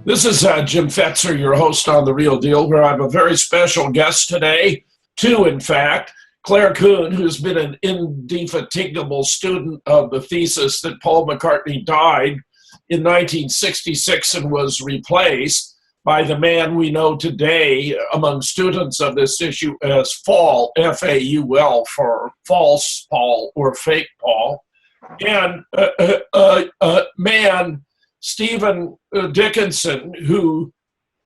This is Jim Fetzer, your host on The Real Deal, where I have a very special guest today, two in fact. Claire Kuhn, who's been an indefatigable student of the thesis that Paul McCartney died in 1966 and was replaced by the man we know today among students of this issue as Faul, F-A-U-L, for false Paul or fake Paul, and man, Stephen Dickinson, who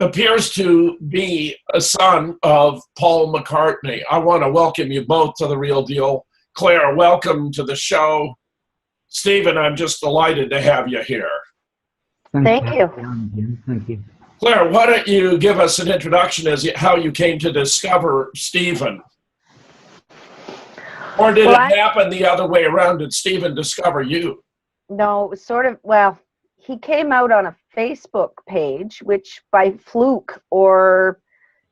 appears to be a son of Paul McCartney. I want to welcome you both to The Real Deal. Claire, welcome to the show. Stephen, I'm just delighted to have you here. Thank you. Thank you. Claire, why don't you give us an introduction as how you came to discover Stephen? Or did it happen the other way around? Did Stephen discover you? No, it was sort of, well, he came out on a Facebook page, which by fluke or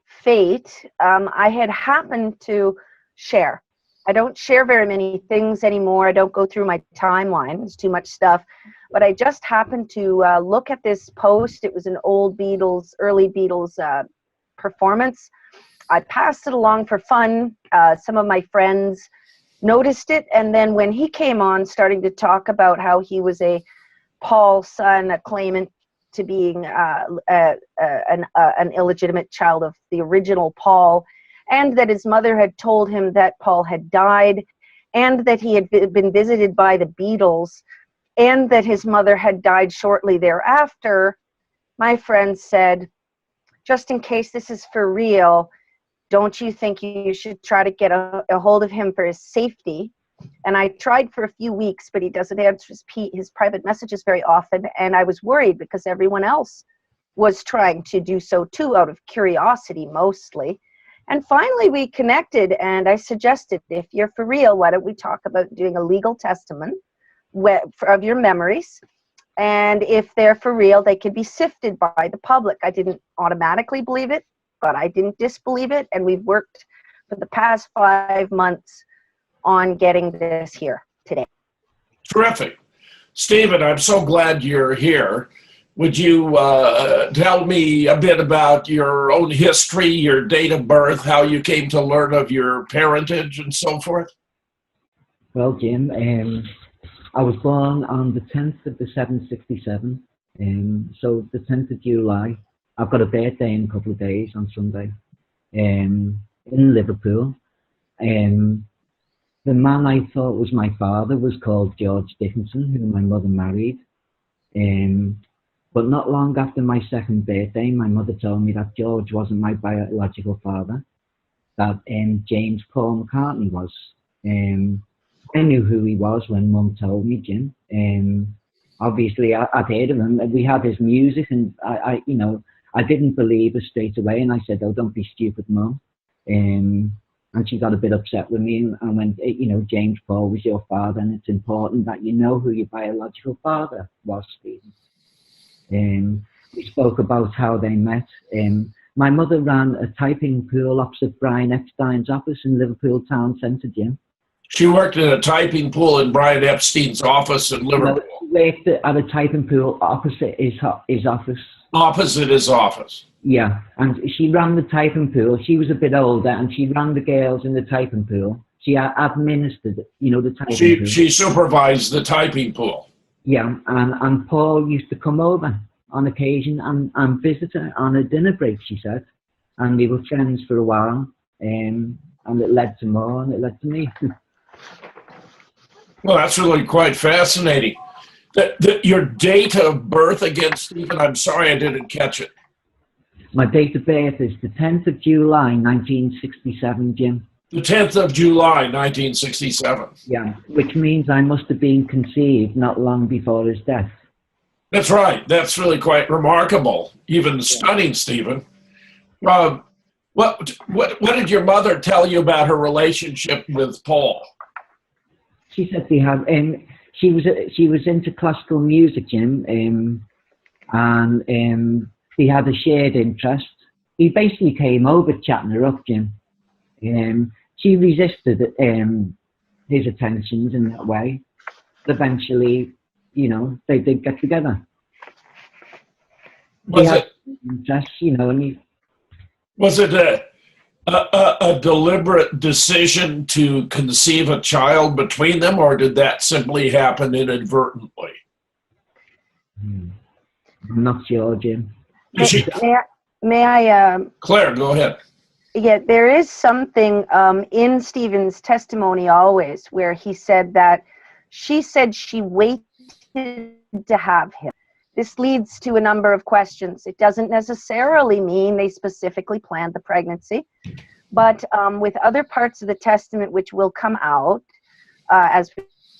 fate, I had happened to share. I don't share very many things anymore. I don't go through my timeline. There's too much stuff. But I just happened to look at this post. It was an old Beatles, early Beatles performance. I passed it along for fun. Some of my friends noticed it. And then when he came on, starting to talk about how he was a Paul's son, a claimant to being an illegitimate child of the original Paul, and that his mother had told him that Paul had died, and that he had been visited by the Beatles, and that his mother had died shortly thereafter, my friend said, just in case this is for real, don't you think you should try to get a hold of him for his safety? And I tried for a few weeks, but he doesn't answer his private messages very often. And I was worried because everyone else was trying to do so too, out of curiosity mostly. And finally we connected, and I suggested, if you're for real, why don't we talk about doing a legal testament of your memories? And if they're for real, they could be sifted by the public. I didn't automatically believe it, but I didn't disbelieve it. And we've worked for the past 5 months on getting this here today. Terrific. Stephen, I'm so glad you're here. Would you tell me a bit about your own history, your date of birth, how you came to learn of your parentage and so forth? Well, Jim, I was born on the 10th of the 767, so the 10th of July. I've got a birthday in a couple of days on Sunday in Liverpool. The man I thought was my father was called George Dickinson, who my mother married. But not long after my second birthday, my mother told me that George wasn't my biological father, that James Paul McCartney was. I knew who he was when Mum told me, Jim. Obviously, I'd heard of him. We had his music, and I didn't believe her straight away. And I said, "Oh, don't be stupid, Mum." And she got a bit upset with me and went, James Paul was your father, and it's important that you know who your biological father was, Stephen. We spoke about how they met. My mother ran a typing pool opposite Brian Epstein's office in Liverpool town centre, Jim. She worked in a typing pool in Brian Epstein's office in Liverpool. She worked at a typing pool opposite his office. Opposite his office. Yeah, and she ran the typing pool. She was a bit older, and she ran the girls in the typing pool. She administered, the typing pool. She supervised the typing pool. Yeah, and Paul used to come over on occasion and visit her on a dinner break, she said. And we were friends for a while, and it led to more, and it led to me. Well, that's really quite fascinating. Your date of birth again, Stephen, I'm sorry I didn't catch it. My date of birth is the 10th of July, 1967, Jim. The 10th of July, 1967. Yeah, which means I must have been conceived not long before his death. That's right. That's really quite remarkable, even stunning, Stephen. What did your mother tell you about her relationship with Paul? She said they have, she was into classical music, Jim, and they had a shared interest. He basically came over chatting her up, Jim. She resisted his attentions in that way. Eventually, you know, they did get together. Was it interest, you know, and was it a deliberate decision to conceive a child between them, or did that simply happen inadvertently? I'm not sure, Jim. May I? Claire, go ahead. Yeah, there is something in Stephen's testimony always where he said that she said she waited to have him. This leads to a number of questions. It doesn't necessarily mean they specifically planned the pregnancy, but with other parts of the testament which will come out as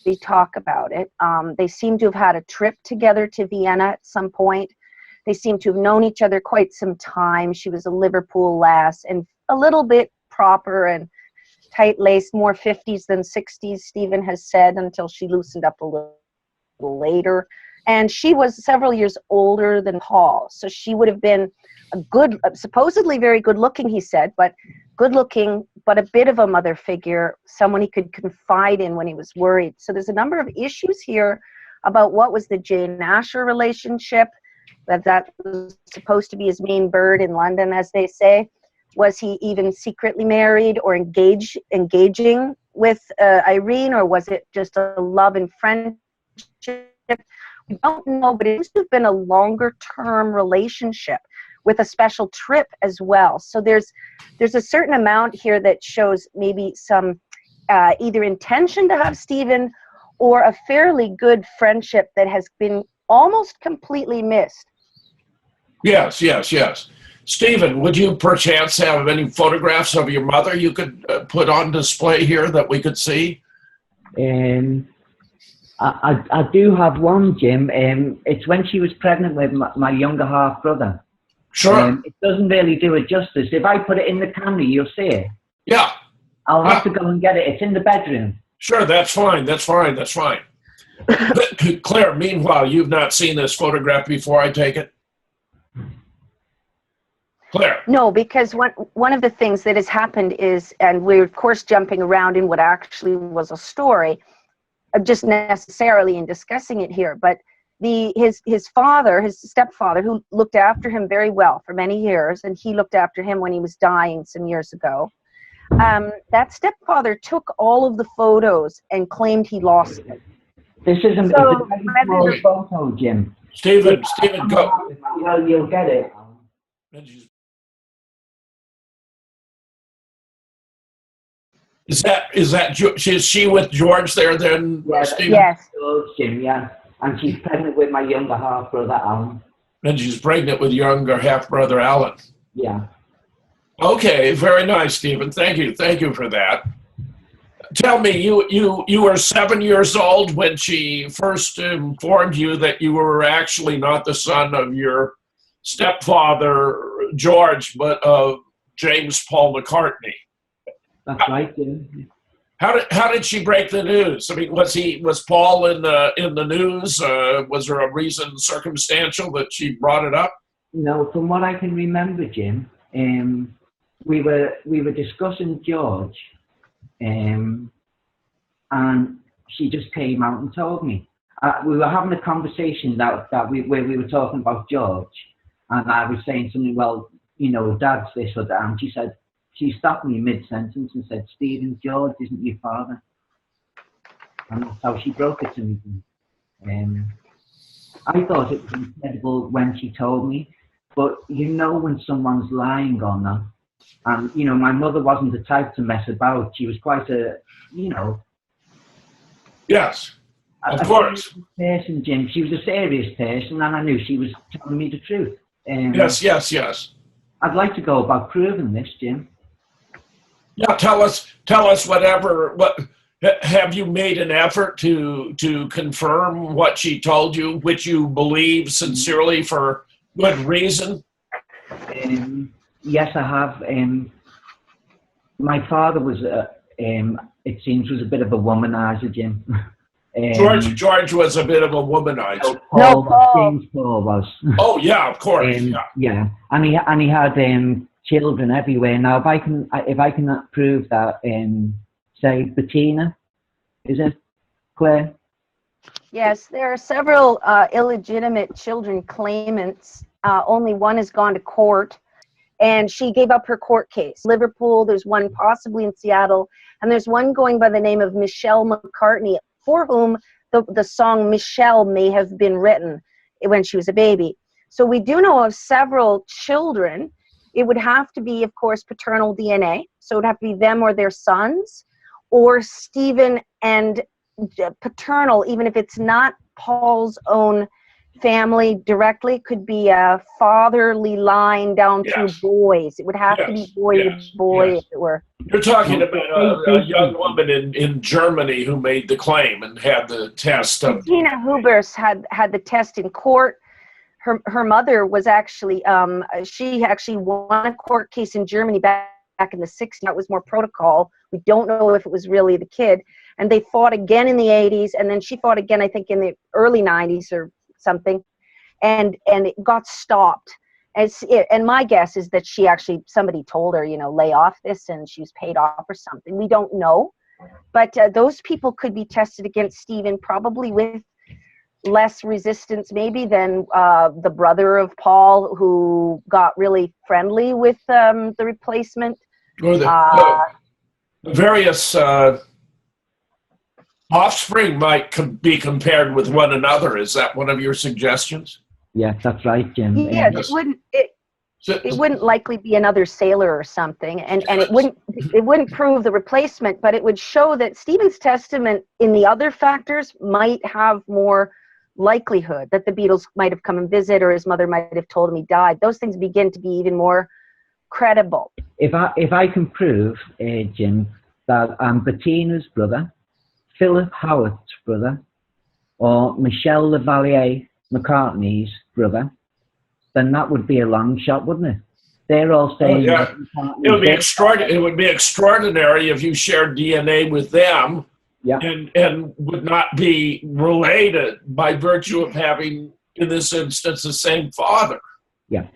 we talk about it, they seem to have had a trip together to Vienna at some point. They seem to have known each other quite some time. She was a Liverpool lass and a little bit proper and tight-laced, more 50s than 60s, Stephen has said, until she loosened up a little later. And she was several years older than Paul, so she would have been a good, supposedly very good-looking, he said, but good-looking, but a bit of a mother figure, someone he could confide in when he was worried. So there's a number of issues here about what was the Jane Asher relationship, that was supposed to be his main bird in London, as they say. Was he even secretly married or engaging with Irene, or was it just a love and friendship? We don't know, but it seems to have been a longer-term relationship with a special trip as well. So there's a certain amount here that shows maybe some either intention to have Stephen or a fairly good friendship that has been almost completely missed. Yes. Stephen, would you perchance have any photographs of your mother you could put on display here that we could see? I do have one, Jim. It's when she was pregnant with my younger half brother. Sure. It doesn't really do it justice. If I put it in the camera, you'll see it. Yeah. I'll have to go and get it. It's in the bedroom. Sure, that's fine. But, Claire, meanwhile, you've not seen this photograph before, I take it? Claire. No, because one of the things that has happened is, and we're of course jumping around in what actually was a story, just necessarily in discussing it here, but his father, his stepfather, who looked after him very well for many years, and he looked after him when he was dying some years ago. That stepfather took all of the photos and claimed he lost them. This isn't a very small photo, Jim. Stephen, go. You'll get it. Is she with George there then, Stephen? Yes. Jim, yeah. And she's pregnant with my younger half brother, Alan. And she's pregnant with younger half brother, Alan. Yeah. Okay, very nice, Stephen. Thank you for that. Tell me, you were 7 years old when she first informed you that you were actually not the son of your stepfather, George, but of James Paul McCartney. That's right, Jim. How did she break the news? I mean, was Paul in the news? Was there a reason circumstantial that she brought it up? No, from what I can remember, Jim, we were discussing George, and she just came out and told me. We were having a conversation where we were talking about George, and I was saying something. Well, you know, Dad's this or that, and she stopped me mid-sentence and said, "Stephen, George isn't your father." And that's how she broke it to me. I thought it was incredible when she told me, but you know when someone's lying or not. And, you know, my mother wasn't the type to mess about. She was quite Yes, of course. Person, Jim. She was a serious person, and I knew she was telling me the truth. Yes. I'd like to go about proving this, Jim. Yeah, tell us whatever. What have you made an effort to confirm what she told you, which you believe sincerely for good reason? Yes, I have. My father was, it seems, was a bit of a womanizer, Jim. George was a bit of a womanizer. James Paul was. Oh yeah, of course. Yeah, and he had children everywhere. Now, if I can prove that, say Bettina, is it Claire? Yes, there are several illegitimate children claimants. Only one has gone to court, and she gave up her court case. Liverpool, there's one possibly in Seattle, and there's one going by the name of Michelle McCartney, for whom the song Michelle may have been written when she was a baby. So we do know of several children. It would have to be, of course, paternal DNA. So it would have to be them or their sons, or Stephen and paternal, even if it's not Paul's own family directly, could be a fatherly line down through boys. It would have to be boy to boy, if it were. You're talking about a young woman in Germany who made the claim and had the test. Tina Hubers had the test in court. Her mother was actually, she actually won a court case in Germany back in the 60s. That was more protocol. We don't know if it was really the kid. And they fought again in the 80s, and then she fought again, I think, in the early 90s or something, and it got stopped. And my guess is that somebody told her, lay off this, and she was paid off or something. We don't know. But those people could be tested against Stephen, probably with less resistance maybe than the brother of Paul, who got really friendly with the replacement. Or the various offspring might be compared with one another. Is that one of your suggestions? Yes, that's right, Jim. Yes, it wouldn't likely be another sailor or something, and it wouldn't prove the replacement, but it would show that Stephen's testament in the other factors might have more likelihood that the Beatles might have come and visit, or his mother might have told him he died. Those things begin to be even more credible. If I can prove, Jim, that I'm Bettina's brother, Philip Howard's brother, or Michelle Lavalier McCartney's brother, then that would be a long shot, wouldn't it? They're all saying it would be extraordinary. It would be extraordinary if you shared DNA with them, and would not be related by virtue of having, in this instance, the same father. Yeah.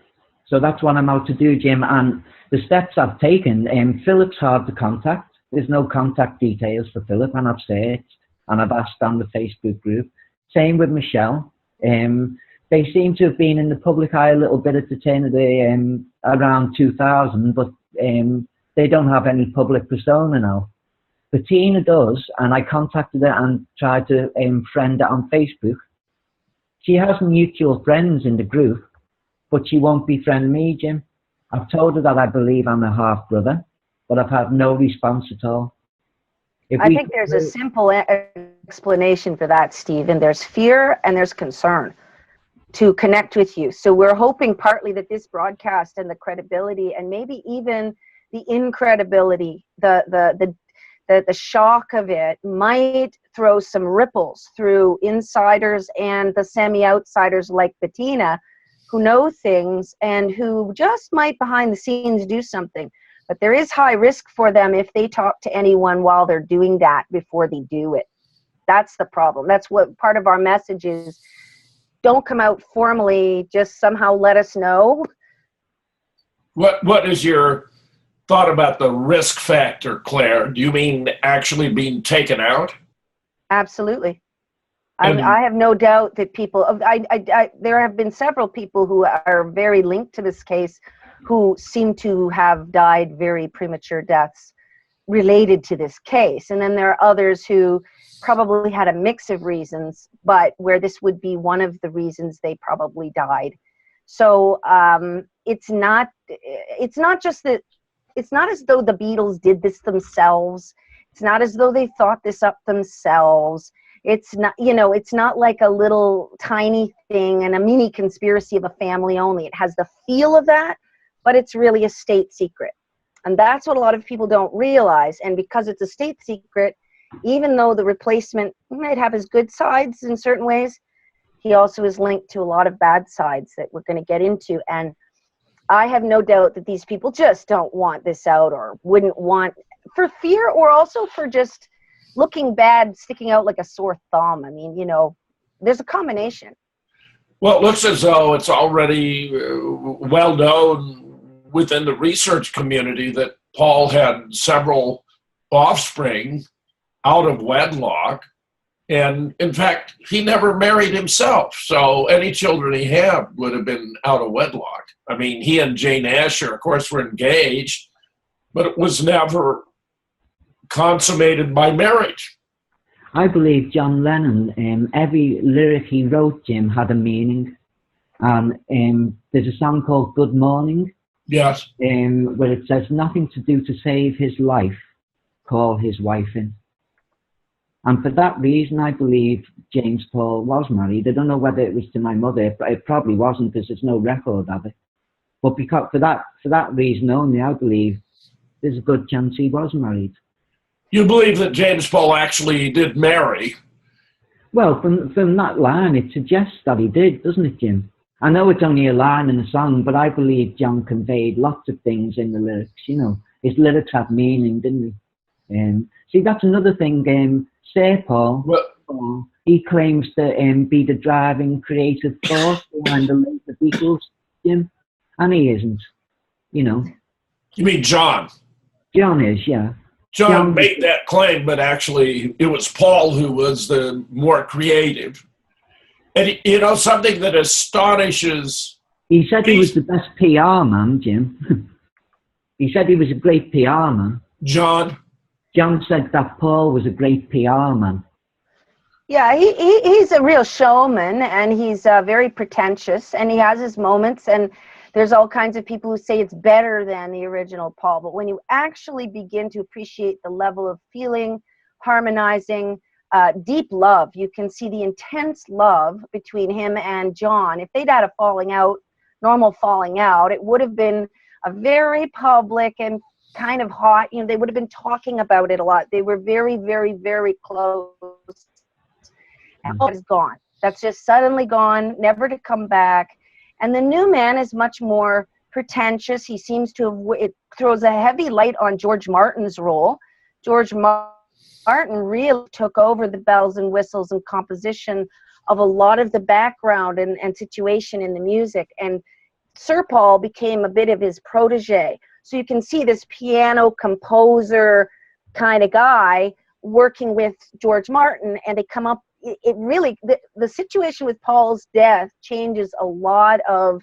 So that's what I'm out to do, Jim. And the steps I've taken, Philip's hard to contact. There's no contact details for Philip, and I've searched, and I've asked on the Facebook group. Same with Michelle. They seem to have been in the public eye a little bit at the turn of the around 2000, but they don't have any public persona now. Bettina does, and I contacted her and tried to friend her on Facebook. She has mutual friends in the group, but she won't befriend me, Jim. I've told her that I believe I'm a half brother, but I've had no response at all. I think there's a simple explanation for that, Stephen. There's fear and there's concern to connect with you. So we're hoping partly that this broadcast and the credibility, and maybe even the incredibility, the shock of it, might throw some ripples through insiders and the semi-outsiders like Bettina, who know things and who just might behind the scenes do something. But there is high risk for them if they talk to anyone while they're doing that before they do it. That's the problem. That's what part of our message is. Don't come out formally, just somehow let us know. What is your thought about the risk factor, Claire? Do you mean actually being taken out? Absolutely. I have no doubt that people, there have been several people who are very linked to this case who seem to have died very premature deaths related to this case. And then there are others who probably had a mix of reasons, but where this would be one of the reasons they probably died. So it's not just that, it's not as though the Beatles did this themselves. It's not as though they thought this up themselves. It's not, it's not like a little tiny thing and a mini conspiracy of a family only. It has the feel of that, but it's really a state secret. And that's what a lot of people don't realize. And because it's a state secret, even though the replacement might have his good sides in certain ways, he also is linked to a lot of bad sides that we're going to get into. And I have no doubt that these people just don't want this out, or wouldn't want, for fear, or also for just looking bad, sticking out like a sore thumb. I mean, you know, there's a combination. Well, it looks as though it's already well known within the research community that Paul had several offspring out of wedlock. And in fact, he never married himself. So any children he had would have been out of wedlock. I mean, he and Jane Asher, of course, were engaged, but it was never consummated by marriage. I believe John Lennon, every lyric he wrote, Jim, had a meaning. And there's a song called Good Morning. Yes. Where it says, nothing to do to save his life, call his wife in. And for that reason, I believe James Paul was married. I don't know whether it was to my mother, but it probably wasn't, because there's no record of it. But because for that reason only, I believe there's a good chance he was married. You believe that James Paul actually did marry? Well, from that line, it suggests that he did, doesn't it, Jim? I know it's only a line in a song, but I believe John conveyed lots of things in the lyrics. You know, his lyrics had meaning, didn't he? See, that's another thing. Sir Paul, he claims to be the driving creative force behind the later Beatles, Jim, and he isn't. You know. You mean John? John is, yeah. John made that claim, but actually it was Paul who was the more creative. And, you know, something that astonishes... He said he was the best PR man, Jim. He said he was a great PR man. John said that Paul was a great PR man. Yeah, he's a real showman, and he's very pretentious, and he has his moments, and there's all kinds of people who say it's better than the original Paul. But when you actually begin to appreciate the level of feeling, harmonizing, deep love, you can see the intense love between him and John. If they'd had a falling out, normal falling out, it would have been a very public and kind of hot, you know, they would have been talking about it a lot. They were very, very, very close. And all is gone. That's just suddenly gone, never to come back. And the new man is much more pretentious. He seems to have, it throws a heavy light on George Martin's role. George Martin really took over the bells and whistles and composition of a lot of the background and situation in the music. And Sir Paul became a bit of his protege. So you can see this piano composer kind of guy working with George Martin, and they come up, it really, the situation with Paul's death changes a lot of,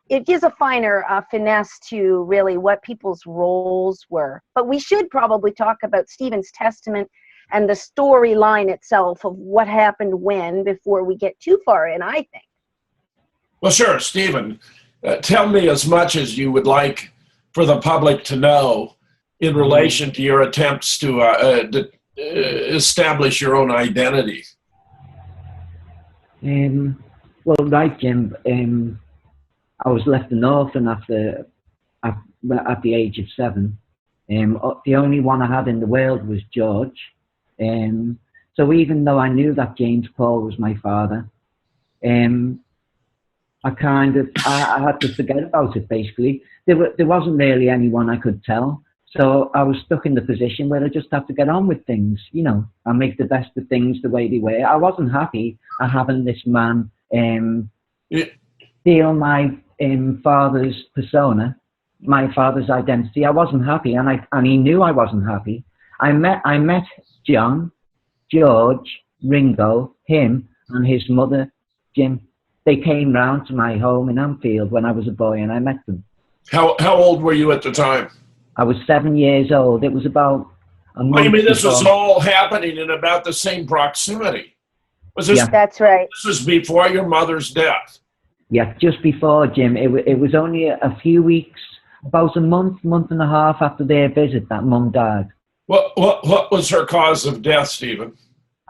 it gives a finer finesse to really what people's roles were. But we should probably talk about Stephen's testament and the storyline itself of what happened when before we get too far in, I think. Well, sure, Stephen. Tell me as much as you would like for the public to know in relation to your attempts to establish your own identity. Well, right, Jim. I was left an orphan at the age of 7. The only one I had in the world was George. So even though I knew that James Paul was my father, I had to forget about it, basically. There wasn't really anyone I could tell. So I was stuck in the position where I just had to get on with things, you know, and make the best of things the way they were. I wasn't happy at having this man steal my father's persona, my father's identity. I wasn't happy, and he knew I wasn't happy. I met John, George, Ringo, him, and his mother, Jim. They came round to my home in Anfield when I was a boy, and I met them. How old were you at the time? I was 7 years old. It was about a month. I mean, this before. was all happening in about the same proximity. Was this? Yeah. That's right. This was before your mother's death. Yeah, just before, Jim. It was only a few weeks, about a month and a half after their visit that Mum died. What was her cause of death, Stephen?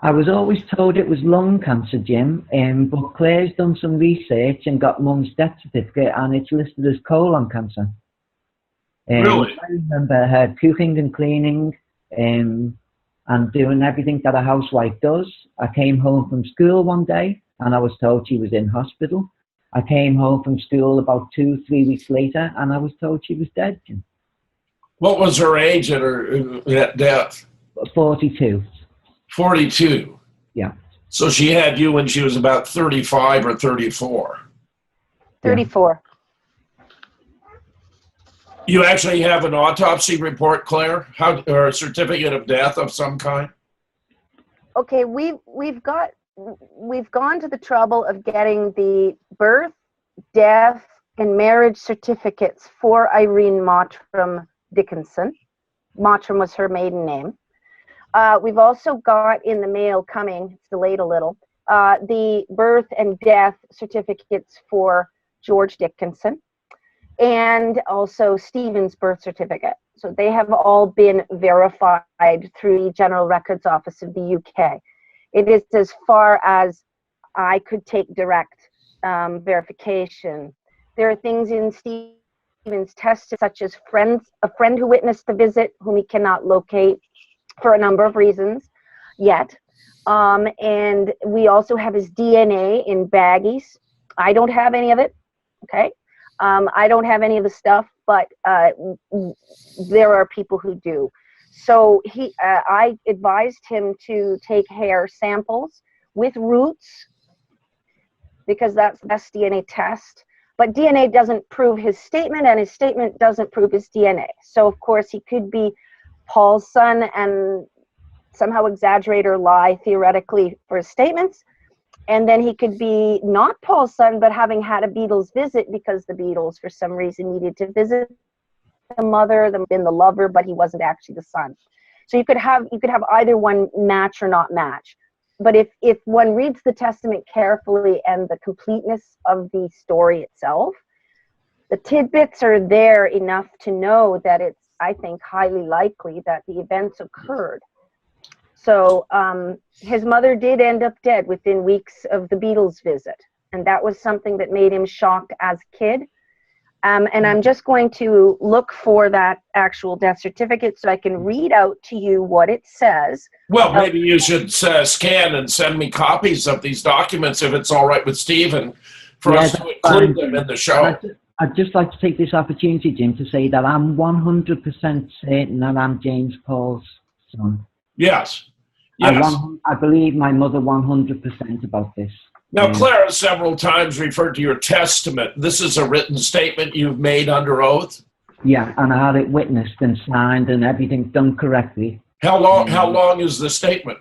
I was always told it was lung cancer, Jim, but Claire's done some research and got Mum's death certificate, and it's listed as colon cancer. Really? I remember her cooking and cleaning and doing everything that a housewife does. I came home from school one day and I was told she was in hospital. I came home from school about 2-3 weeks later and I was told she was dead, Jim. What was her age at her death? 42. 42. Yeah. So she had you when she was about 35 or 34. 34. You actually have an autopsy report, Claire, or a certificate of death of some kind? Okay, we've gone to the trouble of getting the birth, death, and marriage certificates for Irene Mottram Dickinson. Mottram was her maiden name. We've also got in the mail coming, it's delayed a little, the birth and death certificates for George Dickinson, and also Stephen's birth certificate. So they have all been verified through the General Records Office of the UK. It is as far as I could take direct verification. There are things in Stephen's test, such as a friend who witnessed the visit, whom he cannot locate for a number of reasons yet. And we also have his DNA in baggies. I don't have any of it, okay? I don't have any of the stuff, but there are people who do. So I advised him to take hair samples with roots, because that's the best DNA test. But DNA doesn't prove his statement, and his statement doesn't prove his DNA. So, of course, he could be Paul's son and somehow exaggerate or lie theoretically for his statements. And then he could be not Paul's son, but having had a Beatles visit because the Beatles, for some reason, needed to visit the mother, been the lover, but he wasn't actually the son. So you could have either one match or not match. But if one reads the testament carefully and the completeness of the story itself, the tidbits are there enough to know that it's, I think, highly likely that the events occurred. So his mother did end up dead within weeks of the Beatles visit. And that was something that made him shocked as a kid. And I'm just going to look for that actual death certificate so I can read out to you what it says. Well, maybe you should scan and send me copies of these documents if it's all right with Stephen for us to include them in the show. I'd just like to take this opportunity, Jim, to say that I'm 100% certain that I'm James Paul's son. Yes. Yes. I believe my mother 100% about this. Now, Claire has several times referred to your testament. This is a written statement you've made under oath? Yeah, and I had it witnessed and signed and everything done correctly. How long is the statement?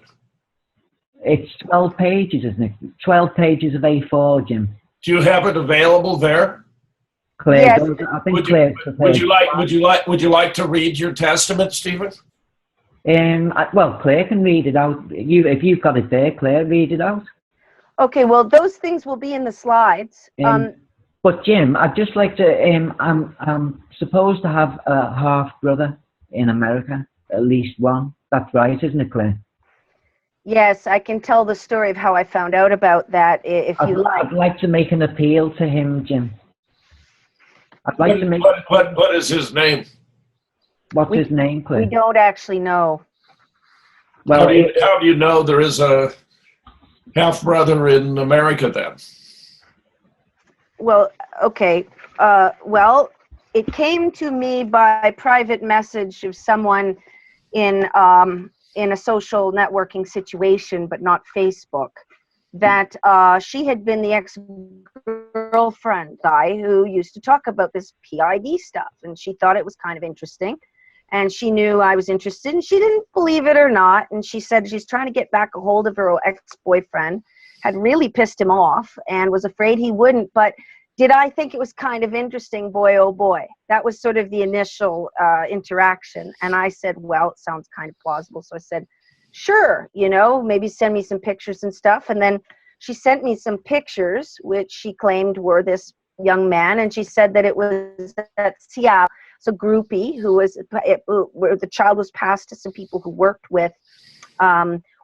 It's 12 pages, isn't it? 12 pages of A4, Jim. Do you have it available there? Claire, yes. I think Claire. Would you like to read your testament, Stephen? Well, Claire can read it out. If you've got it there, Claire, read it out. Okay, well, those things will be in the slides. But Jim, I'd just like to. I'm supposed to have a half brother in America, at least one. That's right, isn't it, Claire? Yes, I can tell the story of how I found out about that if you like. I'd like to make an appeal to him, Jim. I'd like to make. What is his name? What's his name, Claire? We don't actually know. Well, how do you know there is a half brother in America then? Well, okay. Well, it came to me by private message of someone in a social networking situation, but not Facebook, that she had been the ex-girlfriend guy who used to talk about this PID stuff, and she thought it was kind of interesting. And she knew I was interested, and she didn't believe it or not. And she said she's trying to get back a hold of her ex-boyfriend, had really pissed him off and was afraid he wouldn't. But did I think it was kind of interesting? Boy, oh boy. That was sort of the initial interaction. And I said, well, it sounds kind of plausible. So I said, sure, maybe send me some pictures and stuff. And then she sent me some pictures, which she claimed were this young man. And she said that it was at Seattle. So groupie where the child was passed to some people who worked with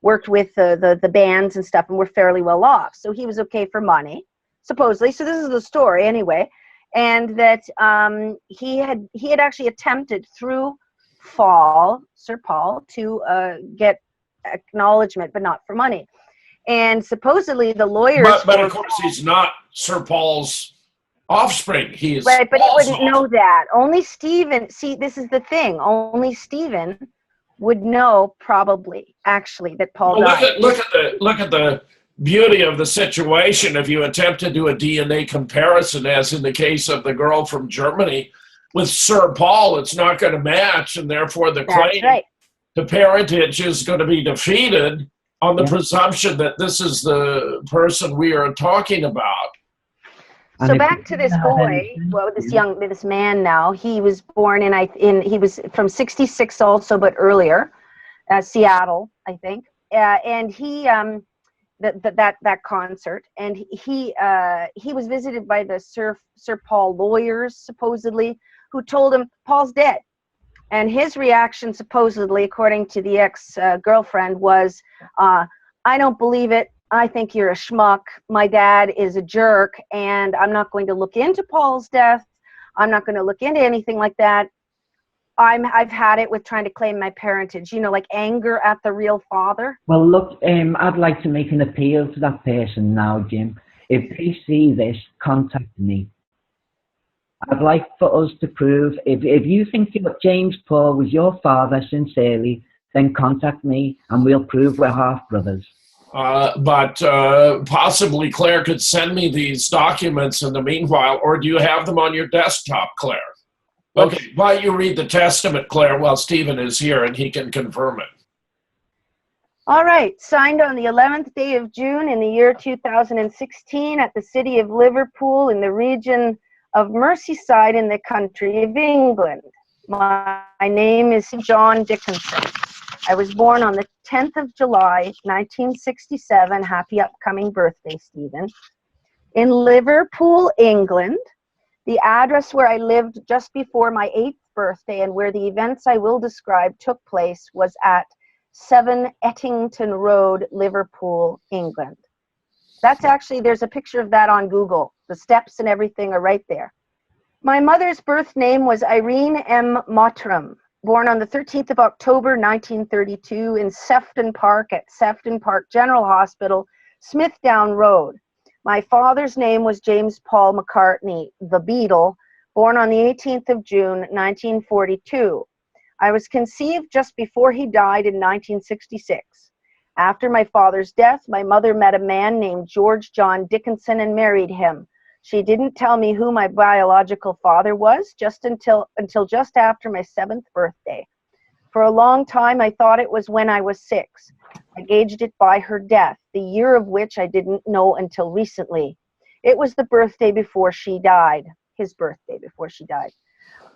worked with the bands and stuff and were fairly well off. So he was okay for money, supposedly. So this is the story anyway. And that he had actually attempted through Sir Paul, to get acknowledgement, but not for money. And supposedly the lawyers... But of course he's not Sir Paul's offspring. He is right, but he Paul's wouldn't know that. Only Stephen, see, this is the thing. Only Stephen would know, probably, actually, that Paul died. Look at the beauty of the situation. If you attempt to do a DNA comparison, as in the case of the girl from Germany, with Sir Paul, it's not going to match, and therefore the claim to parentage is going to be defeated on the presumption that this is the person we are talking about. So back to this boy, well, this man now, he was born he was from 66 also, but earlier, Seattle, I think. And he, that concert, and he was visited by the Sir Paul lawyers, supposedly, who told him Paul's dead. And his reaction, supposedly, according to the ex-girlfriend, was, I don't believe it. I think you're a schmuck. My dad is a jerk, and I'm not going to look into Paul's death. I'm not going to look into anything like that. I've had it with trying to claim my parentage, like anger at the real father. Well, look, I'd like to make an appeal to that person now, Jim. If they see this, contact me. I'd like for us to prove, if you think that James Paul was your father sincerely, then contact me and we'll prove we're half brothers. But possibly Claire could send me these documents in the meanwhile, or do you have them on your desktop, Claire? Okay, why don't you read the testament, Claire, while Stephen is here and he can confirm it. All right, signed on the 11th day of June in the year 2016 at the city of Liverpool in the region of Merseyside in the country of England. My name is John Dickinson. I was born on the 10th of July, 1967. Happy upcoming birthday, Stephen. In Liverpool, England. The address where I lived just before my 8th birthday and where the events I will describe took place was at 7 Ettington Road, Liverpool, England. That's actually, there's a picture of that on Google. The steps and everything are right there. My mother's birth name was Irene M. Mottram, born on the 13th of October, 1932 in Sefton Park at Sefton Park General Hospital, Smithdown Road. My father's name was James Paul McCartney, the Beatle, born on the 18th of June, 1942. I was conceived just before he died in 1966. After my father's death, my mother met a man named George John Dickinson and married him. She didn't tell me who my biological father was until just after my 7th birthday. For a long time, I thought it was when I was 6. I gauged it by her death, the year of which I didn't know until recently. It was the birthday before she died, his birthday before she died.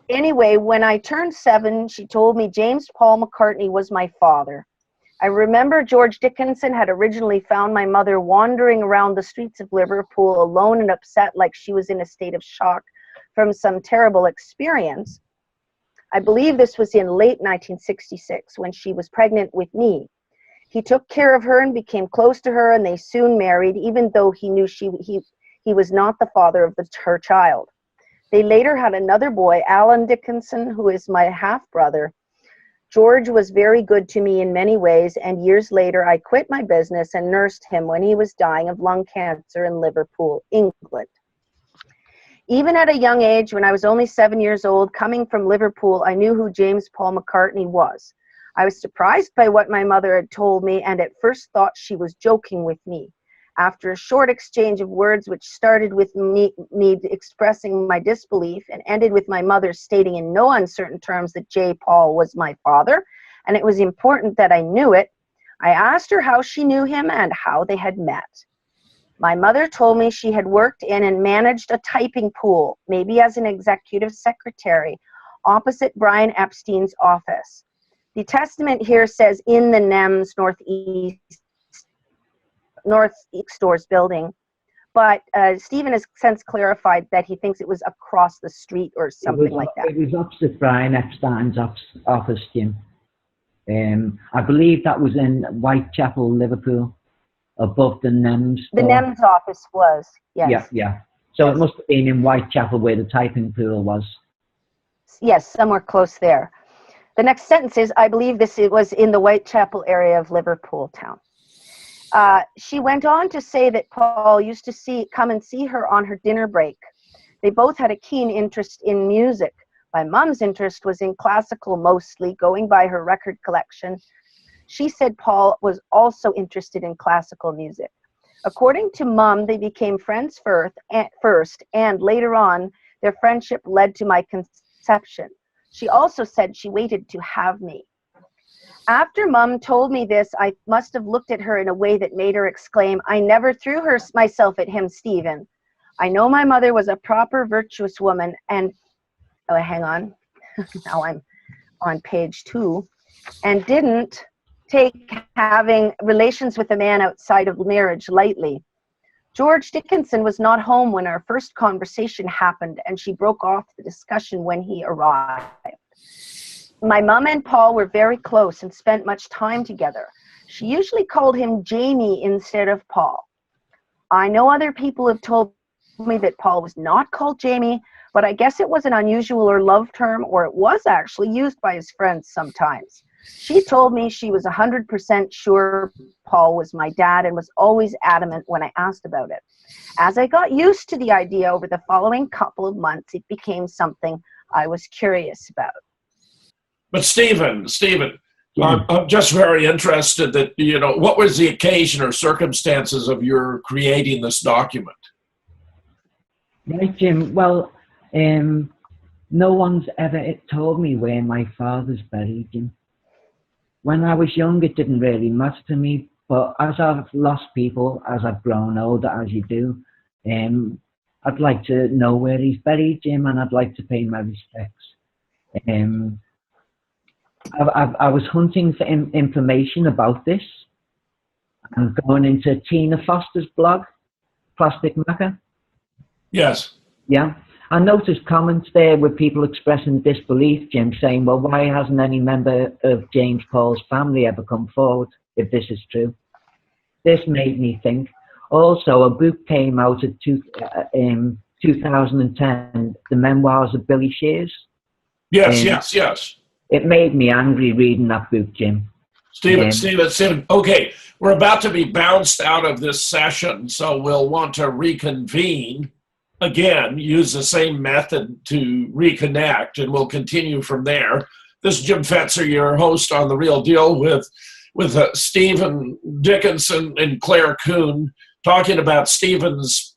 Anyway, when I turned 7, she told me James Paul McCartney was my father. I remember George Dickinson had originally found my mother wandering around the streets of Liverpool alone and upset, like she was in a state of shock from some terrible experience. I believe this was in late 1966 when she was pregnant with me. He took care of her and became close to her, and they soon married, even though he knew he was not the father of her child. They later had another boy, Alan Dickinson, who is my half-brother. George was very good to me in many ways, and years later I quit my business and nursed him when he was dying of lung cancer in Liverpool, England. Even at a young age, when I was only 7 years old, coming from Liverpool, I knew who James Paul McCartney was. I was surprised by what my mother had told me and at first thought she was joking with me. After a short exchange of words which started with me expressing my disbelief and ended with my mother stating in no uncertain terms that J. Paul was my father, and it was important that I knew it, I asked her how she knew him and how they had met. My mother told me she had worked in and managed a typing pool, maybe as an executive secretary, opposite Brian Epstein's office. The testament here says in the NEMS North Stores building, but Stephen has since clarified that he thinks it was across the street or something like that. It was opposite Brian Epstein's office, Jim. I believe that was in Whitechapel, Liverpool, above the NEMS. The NEMS office was, yes. Yeah, yeah. So yes. It must have been in Whitechapel where the typing pool was. Yes, somewhere close there. The next sentence is, I believe it was in the Whitechapel area of Liverpool town. She went on to say that Paul used to come and see her on her dinner break. They both had a keen interest in music. My mom's interest was in classical mostly, going by her record collection. She said Paul was also interested in classical music. According to Mom, they became friends first, and later on, their friendship led to my conception. She also said she waited to have me. After Mom told me this, I must have looked at her in a way that made her exclaim, I never threw myself at him, Stephen. I know my mother was a proper, virtuous woman, and, hang on, now I'm on page 2, and didn't take having relations with a man outside of marriage lightly. George Dickinson was not home when our first conversation happened, and she broke off the discussion when he arrived. My mom and Paul were very close and spent much time together. She usually called him Jamie instead of Paul. I know other people have told me that Paul was not called Jamie, but I guess it was an unusual or love term, or it was actually used by his friends sometimes. She told me she was 100% sure Paul was my dad and was always adamant when I asked about it. As I got used to the idea over the following couple of months, it became something I was curious about. But Stephen, I'm just very interested that, what was the occasion or circumstances of your creating this document? Right, Jim. Well, no one's ever told me where my father's buried, Jim. When I was young, it didn't really matter to me, but as I've lost people, as I've grown older, as you do, I'd like to know where he's buried, Jim, and I'd like to pay my respects. I was hunting for information about this and going into Tina Foster's blog, Plastic Maca. Yes. Yeah. I noticed comments there with people expressing disbelief, Jim, saying, well, why hasn't any member of James Paul's family ever come forward if this is true? This made me think. Also, a book came out in 2010, The Memoirs of Billy Shears. Yes. It made me angry reading that book, Jim. Stephen, okay, we're about to be bounced out of this session, so we'll want to reconvene. Again, use the same method to reconnect, and we'll continue from there. This is Jim Fetzer, your host on The Real Deal, with Stephen Dickinson and Claire Kuhn, talking about Stephen's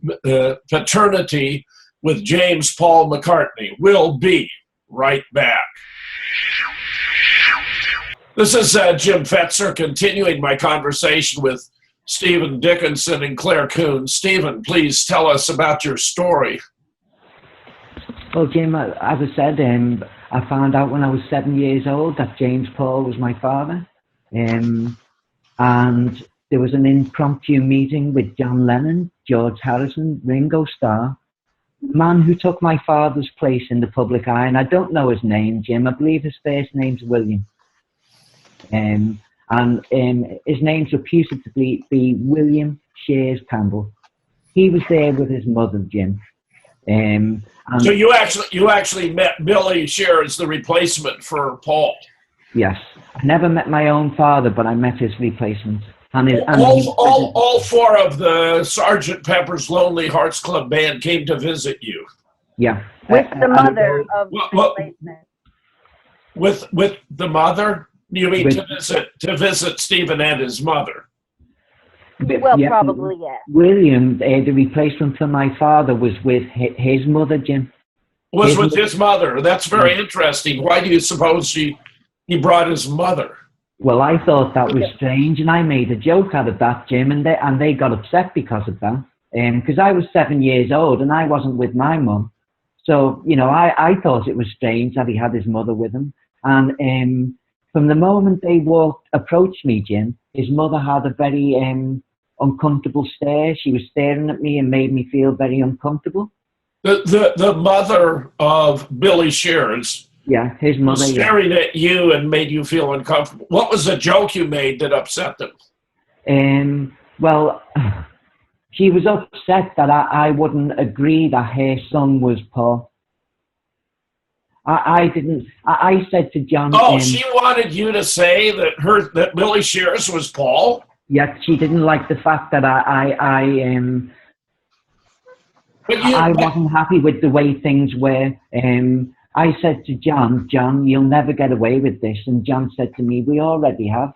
paternity with James Paul McCartney. We'll be right back. This is Jim Fetzer, continuing my conversation with Stephen Dickinson and Claire Kuhn. Stephen, please tell us about your story. Well, Jim, as I said, I found out when I was 7 years old that James Paul was my father. And there was an impromptu meeting with John Lennon, George Harrison, Ringo Starr, the man who took my father's place in the public eye. And I don't know his name, Jim. I believe his first name's William. His name's reputed to be William Shears Campbell. He was there with his mother, Jim. So you actually met Billy Shears, the replacement for Paul. Yes, I never met my own father, but I met his replacement. All four of the Sgt. Pepper's Lonely Hearts Club Band came to visit you. Yeah, with the mother of the replacement. With the mother. You mean to visit Stephen and his mother? Well, yeah, probably, yeah. William, the replacement for my father, was with his mother, Jim. Was with his mother. That's very interesting. Why do you suppose he brought his mother? Well, I thought that was strange, and I made a joke out of that, Jim, and they got upset because of that. Because I was 7 years old, and I wasn't with my mum. So, I thought it was strange that he had his mother with him. And from the moment they approached me, Jim, his mother had a very uncomfortable stare. She was staring at me and made me feel very uncomfortable. The mother of Billy Shears Yeah, his mother. Staring at you and made you feel uncomfortable. What was the joke you made that upset them? Well, she was upset that I wouldn't agree that her son was Paul. I didn't. I said to John. Oh, she wanted you to say that Billy Shears was Paul? Yet she didn't like the fact that I wasn't happy with the way things were. I said to John, you'll never get away with this. And John said to me, we already have.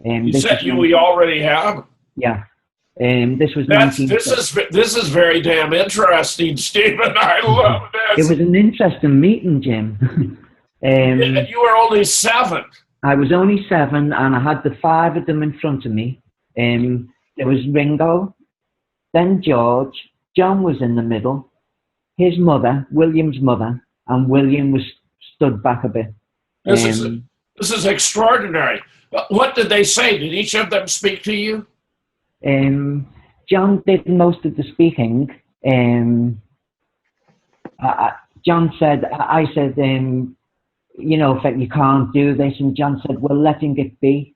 He said we already have? Yeah. This was this is very damn interesting, Stephen. I love this. It was an interesting meeting, Jim. You were only 7. I was only 7, and I had the 5 of them in front of me. There was Ringo, then George, John was in the middle, his mother, William's mother, and William was stood back a bit. This is extraordinary. What did they say? Did each of them speak to you? John did most of the speaking. John said, I said, you know, you can't do this. And John said, well, letting it be.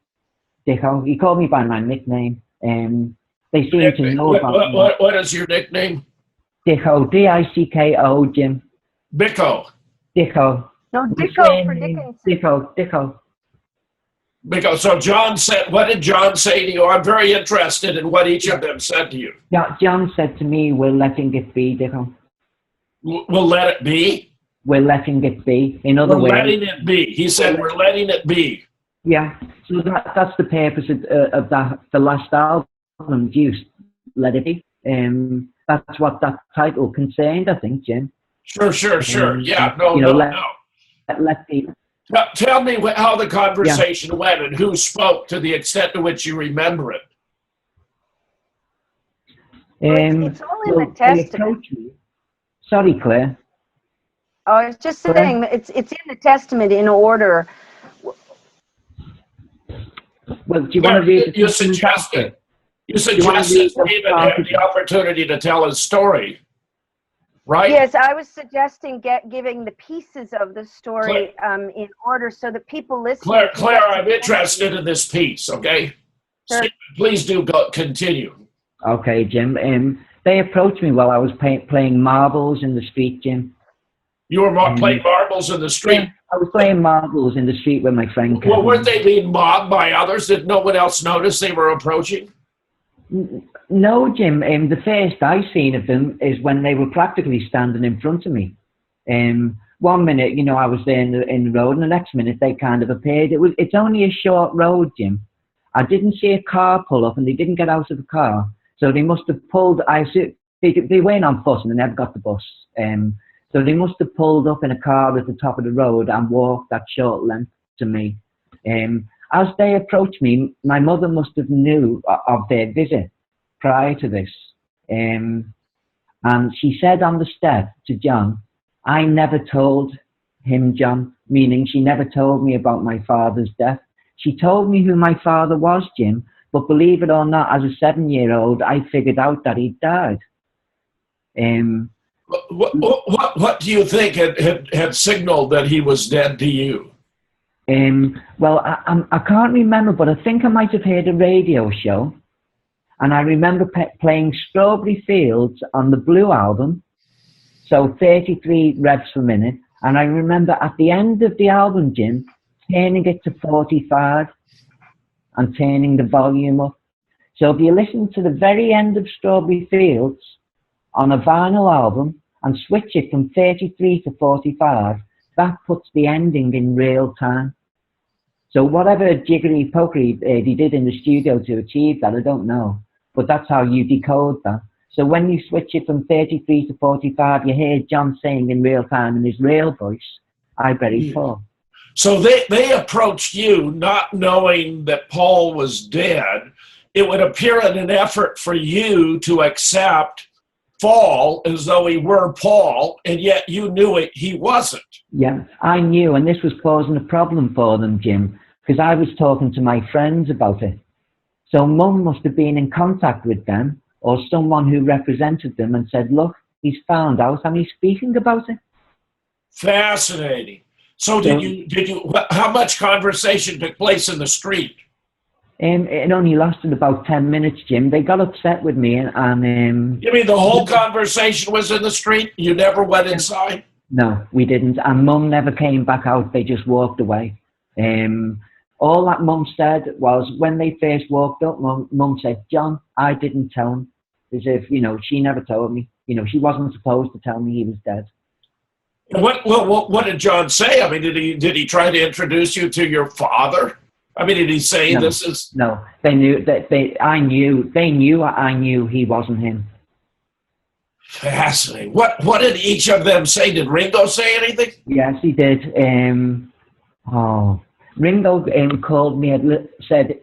Dicko. He called me by my nickname. They seem to know about me. What is your nickname? Dicko. D-I-C-K-O, Jim. Bicko. Dicko. No, Dicko for Dickinson. Dicko. Because so John said, what did John say to you? I'm very interested in what each of them said to you. Yeah, John said to me, we're letting it be, Dicko. We'll let it be? We're letting it be. In other words, we're letting it be. He said, we're letting it be. Yeah, so that's the purpose of the last album, Juice, Let It Be. That's what that title concerned, I think, Jim. Sure. Yeah, Let be. Tell me how the conversation went and who spoke to the extent to which you remember it. It's all in the Testament. Sorry, Claire. Oh, I was just saying, it's in the Testament in order. Well, do you want to read it? You suggested Stephen had the opportunity to tell his story, right? Yes, I was suggesting giving the pieces of the story in order so that people listening. Claire, I'm interested in this piece, okay? Sure. Stephen, please do continue. Okay, Jim. They approached me while I was playing marbles in the street, Jim. You were playing marbles in the street? Yeah, I was playing marbles in the street with my friend Kevin. Well, weren't they being mobbed by others? Did no one else notice they were approaching? No, Jim. The first I seen of them is when they were practically standing in front of me. 1 minute, you know, I was there in the road, and the next minute they kind of appeared. It's only a short road, Jim. I didn't see a car pull up, and they didn't get out of the car. So they must have pulled. They weren't on foot, and they never got the bus. So they must have pulled up in a car at the top of the road and walked that short length to me. As they approached me, my mother must have knew of their visit prior to this. And she said on the step to John, I never told him, John, meaning she never told me about my father's death. She told me who my father was, Jim, but believe it or not, as a 7-year-old, I figured out that he died. What do you think had signaled that he was dead to you? Well, I can't remember, but I think I might have heard a radio show, and I remember playing Strawberry Fields on the Blue album, so 33 revs per minute, and I remember at the end of the album, Jim, turning it to 45 and turning the volume up. So if you listen to the very end of Strawberry Fields on a vinyl album and switch it from 33 to 45, that puts the ending in real time. So whatever jiggery pokery he did in the studio to achieve that, I don't know. But that's how you decode that. So when you switch it from 33 to 45, you hear John saying in real time in his real voice, I buried Paul. So they approached you not knowing that Paul was dead. It would appear in an effort for you to accept Paul as though he were Paul, and yet you knew he wasn't. Yeah, I knew, and this was causing a problem for them, Jim, because I was talking to my friends about it. So Mum must have been in contact with them or someone who represented them and said, look, he's found out and he's speaking about it. Fascinating. So how much conversation took place in the street? It only lasted about 10 minutes, Jim. They got upset with me and You mean the whole conversation was in the street? You never went inside? no, we didn't. And Mum never came back out. They just walked away. All that Mum said was when they first walked up, Mum said, John, I didn't tell him. As if, she never told me. She wasn't supposed to tell me he was dead. What did John say? I mean, did he try to introduce you to your father? I mean, did he say this is... No, they knew that I knew he wasn't him. Fascinating. What did each of them say? Did Ringo say anything? Yes, he did. Ringo called me and said,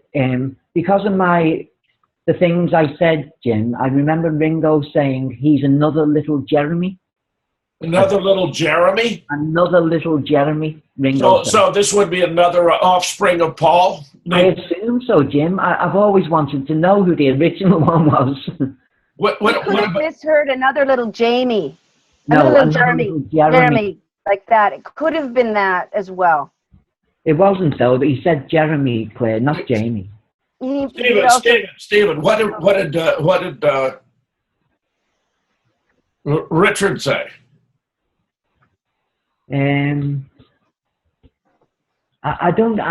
because of the things I said, Jim, I remember Ringo saying he's another little Jeremy. Another little Jeremy? Another little Jeremy, Ringo said. So this would be another offspring of Paul? I assume so, Jim. I've always wanted to know who the original one was. What could have misheard another little Jamie. No, another little Jeremy, like that. It could have been that as well. It wasn't, though. He said Jeremy, Claire, not Jamie. Stephen, what did Richard say? I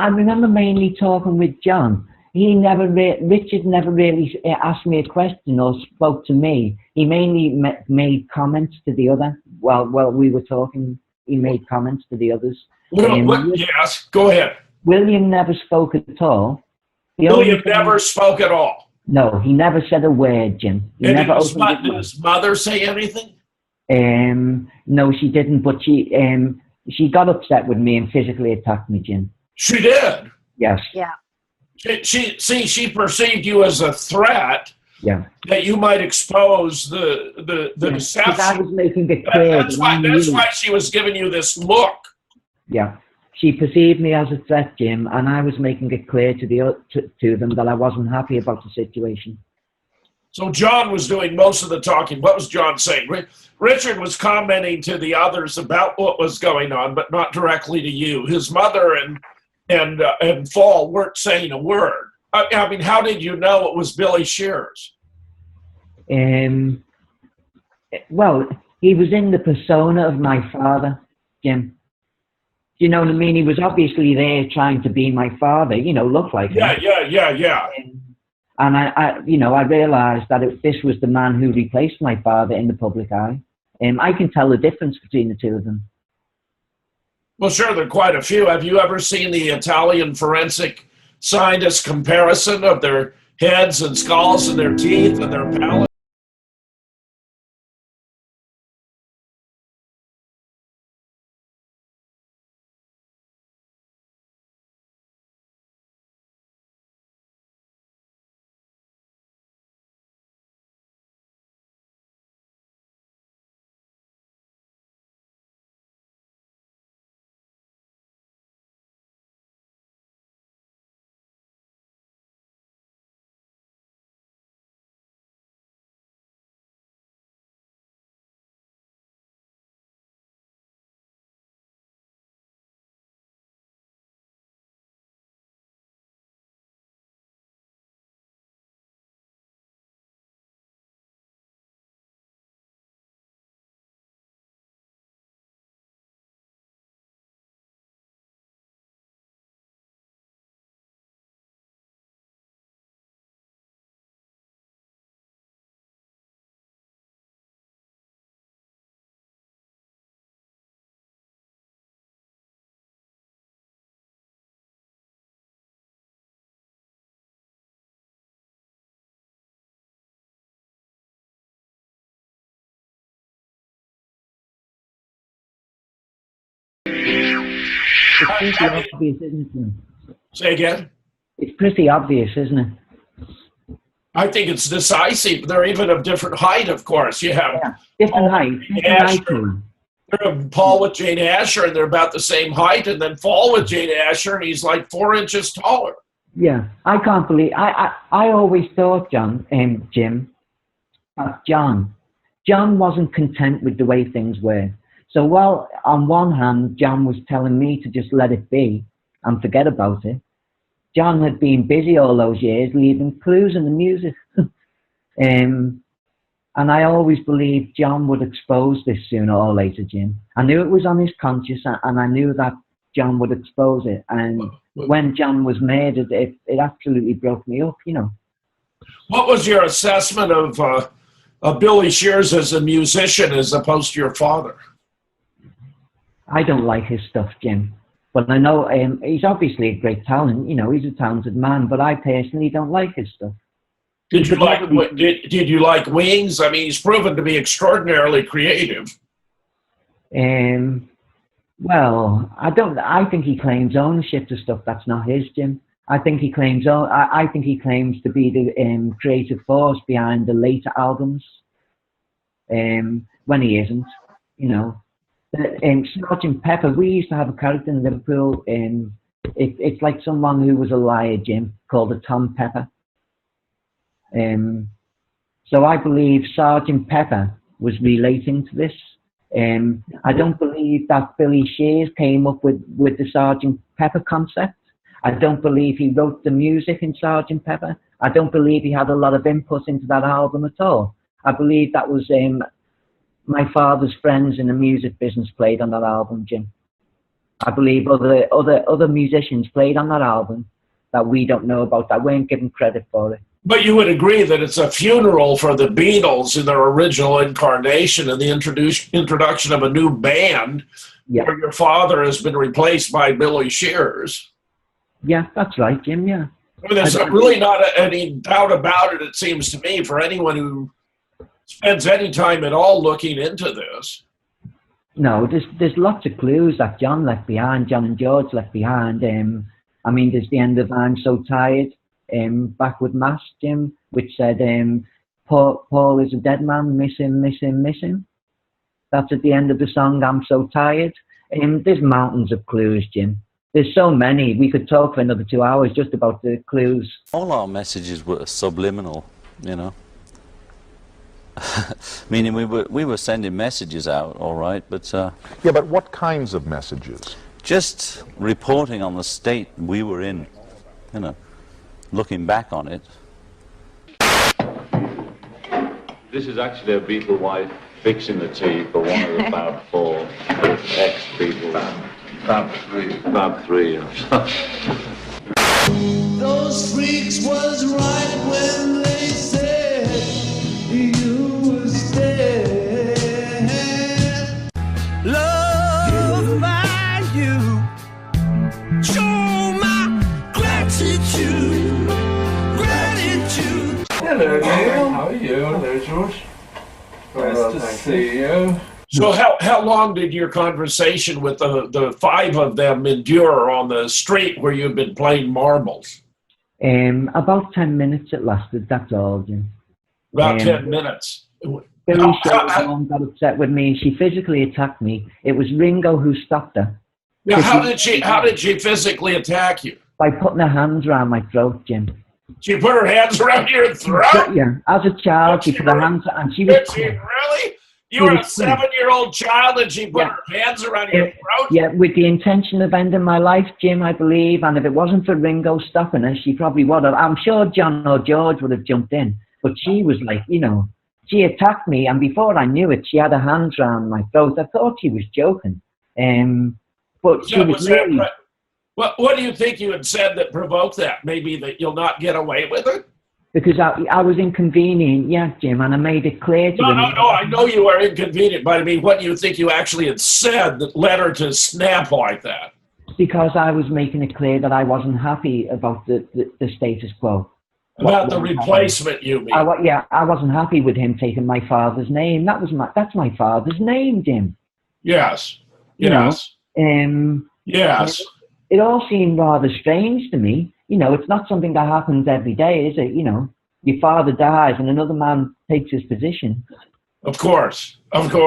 remember mainly talking with John. Richard never really asked me a question or spoke to me. He mainly made comments to the other. While we were talking, he made comments to the others. Yes, go ahead. William never spoke at all. William never spoke at all? No, he never said a word, Jim. Did his mother say anything? No, she didn't, but she got upset with me and physically attacked me, Jim. She did? Yes. Yeah. She perceived you as a threat. Yeah. That you might expose the deception. I was making it clear. That's why she was giving you this look. Yeah. She perceived me as a threat, Jim, and I was making it clear to them that I wasn't happy about the situation. So John was doing most of the talking. What was John saying? Richard was commenting to the others about what was going on, but not directly to you. His mother and Fall weren't saying a word. I mean, how did you know it was Billy Shears? Well, he was in the persona of my father, Jim. You know what I mean? He was obviously there trying to be my father, look like him. Yeah. And I realized that this was the man who replaced my father in the public eye. I can tell the difference between the two of them. Well, sure, there are quite a few. Have you ever seen the Italian forensic scientist comparison of their heads and skulls and their teeth and their palate? It's pretty obvious, isn't it? Say again? It's pretty obvious, isn't it? I think it's decisive. They're even of different height, of course. You have different height. Paul with Jane Asher, and they're about the same height, and then Fall with Jane Asher, and he's like 4 inches taller. Yeah, I can't believe. I always thought, Jim, John wasn't content with the way things were. So while on one hand, John was telling me to just let it be and forget about it, John had been busy all those years leaving clues in the music. And I always believed John would expose this sooner or later, Jim. I knew it was on his conscience, and I knew that John would expose it. And when John was murdered, it absolutely broke me up, you know. What was your assessment of Billy Shears as a musician as opposed to your father? I don't like his stuff, Jim. But I know he's obviously a great talent. You know, he's a talented man, but I personally don't like his stuff. Did you like Wings? I mean, he's proven to be extraordinarily creative. Well, I think he claims ownership to stuff that's not his, Jim. I think he claims to be the creative force behind the later albums. When he isn't, you know. Sergeant Pepper, we used to have a character in Liverpool. It's like someone who was a liar, Jim, called a Tom Pepper. So I believe Sergeant Pepper was relating to this. I don't believe that Billy Shears came up with the Sergeant Pepper concept. I don't believe he wrote the music in Sergeant Pepper. I don't believe he had a lot of input into that album at all. I believe that was my father's friends in the music business played on that album, Jim. I believe other musicians played on that album that we don't know about, that weren't given credit for it. But you would agree that it's a funeral for the Beatles in their original incarnation and the introduction of a new band where your father has been replaced by Billy Shears. Yeah, that's right, Jim, yeah. I mean, there's really not any doubt about it, it seems to me, for anyone who spends any time at all looking into this. No, there's lots of clues that John and George left behind. I mean, there's the end of I'm So Tired, back with Mass, Jim, which said, Paul is a dead man, miss him, miss him, miss him. That's at the end of the song, I'm So Tired. There's mountains of clues, Jim. There's so many. We could talk for another 2 hours just about the clues. All our messages were subliminal, you know. Meaning we were sending messages out, all right, but... Yeah, but what kinds of messages? Just reporting on the state we were in, you know, looking back on it. This is actually a Beatle wife fixing the tea for one of the Fab Four ex-Beatles. Fab Three. Those freaks was right when they said you was dead. Love by you. Show my gratitude. Gratitude. Hello, Neil. How are you? Hello, George. Nice to see you. So how long did your conversation with the five of them endure on the street where you've been playing marbles? About 10 minutes it lasted, that's all, Jim. About 10 minutes. Billy got upset with me. She physically attacked me. It was Ringo who stopped her. Now, how did she physically attack you? By putting her hands around my throat, Jim. She put her hands around your throat? Yeah, as a child, she put her hands, and she was... Really? You were a 7-year-old child and she put her hands around your throat? Yeah, with the intention of ending my life, Jim, I believe. And if it wasn't for Ringo stopping her, she probably would have. I'm sure John or George would have jumped in. But she was like, you know, she attacked me. And before I knew it, she had her hands around my throat. I thought she was joking. But she was really... What do you think you had said that provoked that? Maybe that you'll not get away with it? Because I was inconvenient, yeah, Jim, and I made it clear to them. No, I know you are inconvenient, but I mean, what do you think you actually had said that led her to snap like that? Because I was making it clear that I wasn't happy about the status quo. About the replacement, you mean? I wasn't happy with him taking my father's name. That's my father's name, Jim. Yes. Yes. Yes. It all seemed rather strange to me. You know, it's not something that happens every day, is it? You know, your father dies and another man takes his position. Of course. And so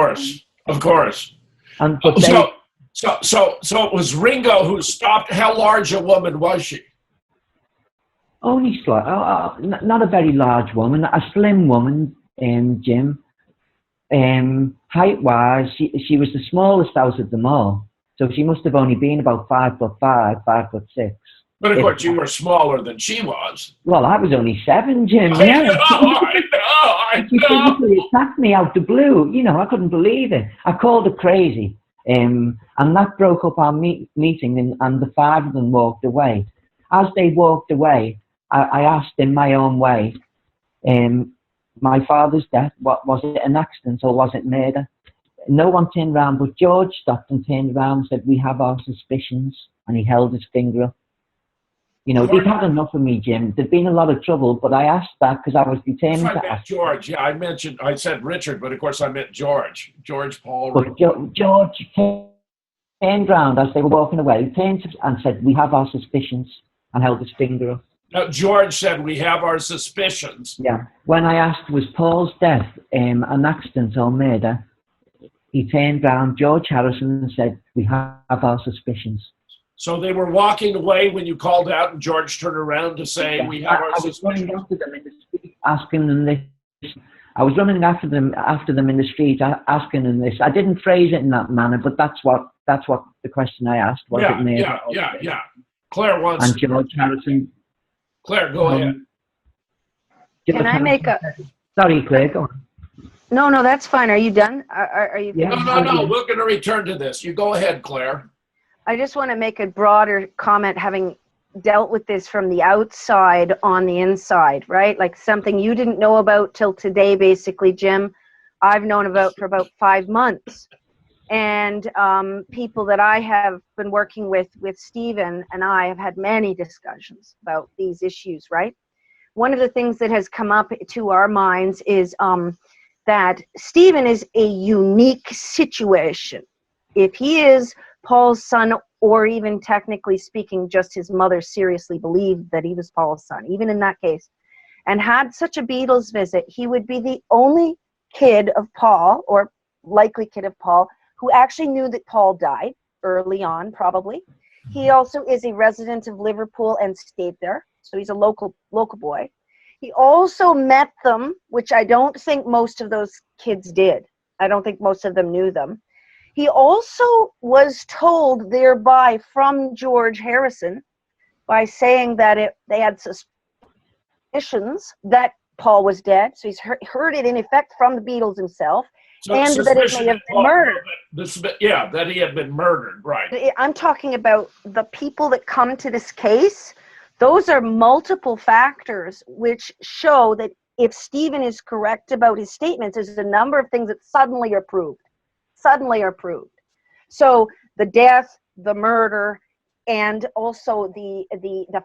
it was Ringo who stopped. How large a woman was she? Only slight, not a very large woman, a slim woman, Jim. height-wise, she was the smallest out of them all. So she must have only been about 5'5", 5'6". But of course, you were smaller than she was. Well, I was only 7, Jim. I Yeah. know. She physically attacked me out the blue. You know, I couldn't believe it. I called her crazy. And that broke up our meeting, and the 5 of them walked away. As they walked away, I asked in my own way, my father's death, was it an accident or was it murder? No one turned around, but George stopped and turned around and said, "We have our suspicions," and he held his finger up. You know, they've had enough of me, Jim. There'd been a lot of trouble, but I asked that because I was determined to ask. George, yeah, I said Richard, but of course I meant George. George Paul. But George turned around as they were walking away, turned and said, "We have our suspicions," and held his finger up. Now, George said, "We have our suspicions." Yeah. When I asked, was Paul's death an accident or murder, he turned round, George Harrison, and said, "We have our suspicions." So they were walking away when you called out, and George turned around to say, Yeah. "We have our I was suspicions." running after them in the street, asking them this. I was running after them in the street, asking them this. I didn't phrase it in that manner, but that's what the question I asked. Was it murder? Yeah. Claire wants. And George Harrison. Claire, go ahead. Can I make a? Sorry, Claire, go on. No, that's fine. Are you done? Are you? Yeah. No. We're going to return to this. You go ahead, Claire. I just want to make a broader comment, having dealt with this from the outside on the inside, right? Like something you didn't know about till today, basically, Jim. I've known about for about 5 months. And people that I have been working with Stephen and I have had many discussions about these issues, right? One of the things that has come up to our minds is that Stephen is a unique situation. If he is Paul's son, or even technically speaking, just his mother seriously believed that he was Paul's son, even in that case, and had such a Beatles visit, he would be the only kid of Paul, or likely kid of Paul, who actually knew that Paul died early on, probably. He also is a resident of Liverpool and stayed there, so he's a local boy. He also met them, which I don't think most of those kids did. I don't think most of them knew them. He also was told thereby from George Harrison by saying that they had suspicions that Paul was dead. So he's heard it in effect from the Beatles himself, and that it may have been murdered. That he had been murdered, right. I'm talking about the people that come to this case. Those are multiple factors which show that if Stephen is correct about his statements, there's a number of things that suddenly are proved. So the death, the murder, and also the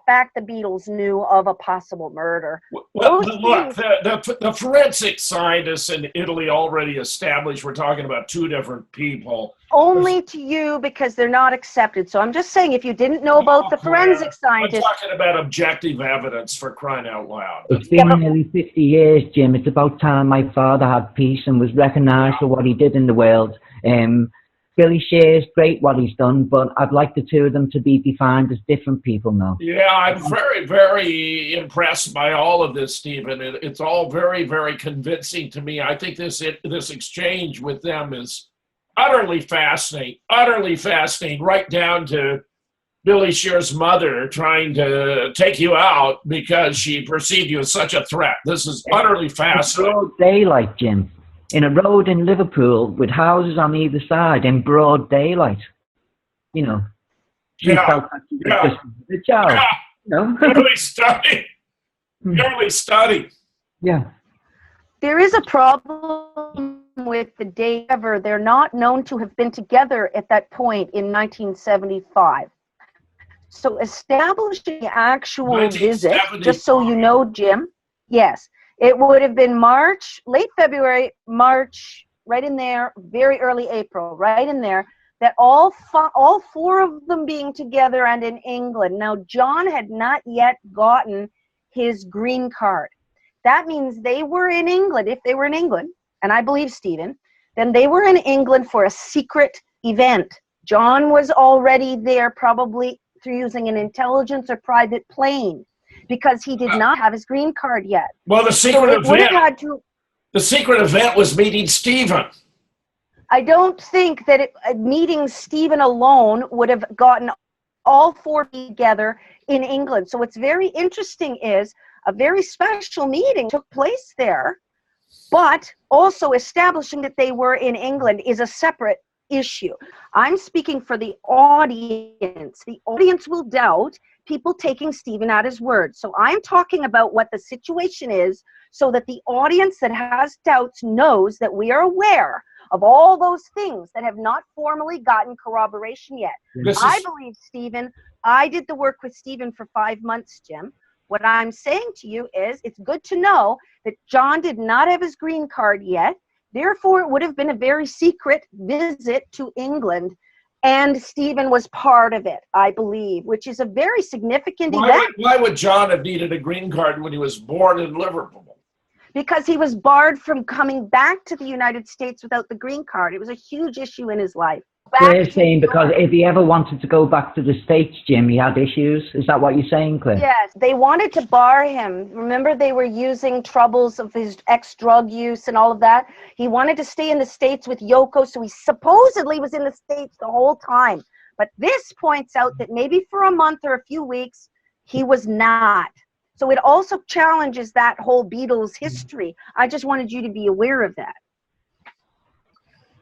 fact the Beatles knew of a possible murder. Well, look, the forensic scientists in Italy already established we're talking about 2 different people. Only to you, because they're not accepted. So I'm just saying, if you didn't know about the forensic scientists. I'm talking about objective evidence, for crying out loud. It's been nearly 50 years, Jim. It's about time my father had peace and was recognised for what he did in the world. Billy Shear's great what he's done, but I'd like the 2 of them to be defined as different people now. Yeah, I'm very, very impressed by all of this, Stephen. It's all very, very convincing to me. I think this exchange with them is utterly fascinating, right down to Billy Shear's mother trying to take you out because she perceived you as such a threat. This is utterly fascinating. Broad daylight, Jim. In a road in Liverpool with houses on either side in broad daylight. You know. Yeah. The child. Yeah. You know? Purely study. Yeah. There is a problem with the day ever. They're not known to have been together at that point in 1975. So establishing the actual visit, just so you know, Jim, yes. It would have been March, late February, March, right in there, very early April, right in there, that all 4 of them being together and in England. Now, John had not yet gotten his green card. That means they were in England. If they were in England, and I believe Stephen, then they were in England for a secret event. John was already there, probably through using an intelligence or private plane, because he did not have his green card yet. Well, the secret event. The secret event was meeting Stephen. I don't think that meeting Stephen alone would have gotten all four together in England. So what's very interesting is a very special meeting took place there, but also establishing that they were in England is a separate issue. I'm speaking for the audience. The audience will doubt people taking Stephen at his word. So I'm talking about what the situation is so that the audience that has doubts knows that we are aware of all those things that have not formally gotten corroboration yet. I believe Stephen, I did the work with Stephen for 5 months, Jim. What I'm saying to you is it's good to know that John did not have his green card yet. Therefore, it would have been a very secret visit to England. And Stephen was part of it, I believe, which is a very significant event. Why would John have needed a green card when he was born in Liverpool? Because he was barred from coming back to the United States without the green card. It was a huge issue in his life. Claire's saying because if he ever wanted to go back to the States, Jim, he had issues. Is that what you're saying, Claire? Yes, they wanted to bar him. Remember, they were using troubles of his ex-drug use and all of that. He wanted to stay in the States with Yoko, so he supposedly was in the States the whole time. But this points out that maybe for a month or a few weeks, he was not. So it also challenges that whole Beatles history. I just wanted you to be aware of that.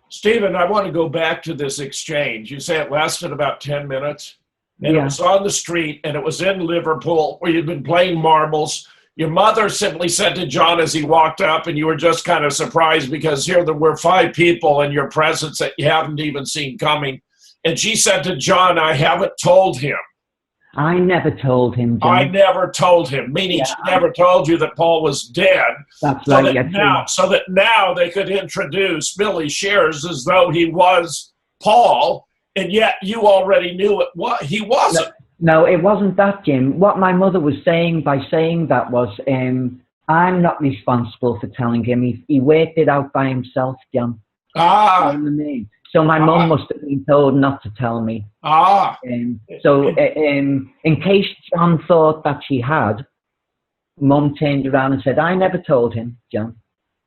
Stephen, I want to go back to this exchange. You say it lasted about 10 minutes, and it was on the street, and it was in Liverpool where you'd been playing marbles. Your mother simply said to John as he walked up, and you were just kind of surprised because here there were 5 people in your presence that you haven't even seen coming. And she said to John, I haven't told him. I never told him, John. I never told him, meaning she never told you that Paul was dead. That's right. So that now they could introduce Billy Shears as though he was Paul, and yet you already knew he wasn't. No, it wasn't that, Jim. What my mother was saying by saying that was, I'm not responsible for telling him. He worked it out by himself, John. You know what I mean? So my mum must have been told not to tell me. So in case John thought that she had, Mum turned around and said, I never told him, John.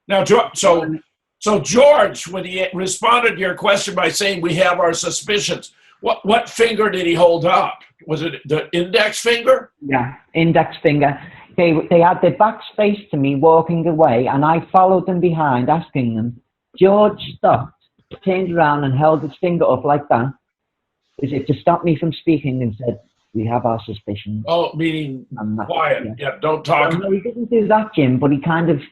Now, so George, when he responded to your question by saying we have our suspicions, what finger did he hold up? Was it the index finger? Yeah, index finger. They had their backs faced to me walking away, and I followed them behind, asking them. George stopped, turned around and held his finger up like that, as if to stop me from speaking, and said, we have our suspicions. Oh, meaning quiet. Yeah, don't talk. No, he didn't do that, Jim, but he kind of...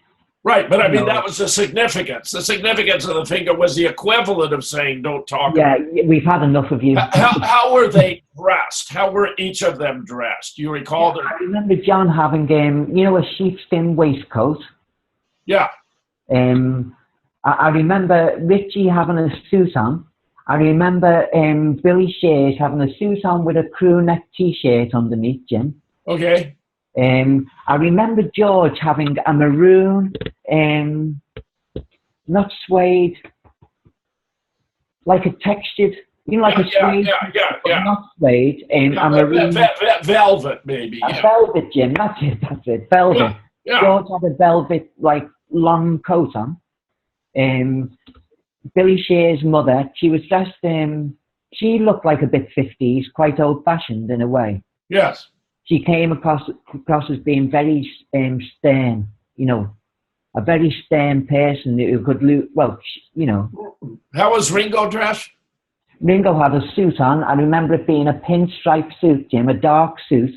Right, but I mean, that was the significance. The significance of the finger was the equivalent of saying, don't talk. Yeah, we've had enough of you. How were they dressed? How were each of them dressed? Do you recall? I remember John having, a sheepskin waistcoat. Yeah. I remember Richie having a suit on. I remember Billy Shears having a suit on with a crew neck T-shirt underneath, Jim. Okay. I remember George having a maroon, not suede, like a textured, like a suede, not suede, a maroon. Velvet, maybe. Velvet, Jim, that's it, velvet. Yeah. George had a velvet, long coat on. Billy Shears' mother, she was dressed, she looked like a bit 50s, quite old-fashioned in a way. Yes. She came across as being very stern, a very stern person who could, How was Ringo dressed? Ringo had a suit on. I remember it being a pinstripe suit, Jim, a dark suit,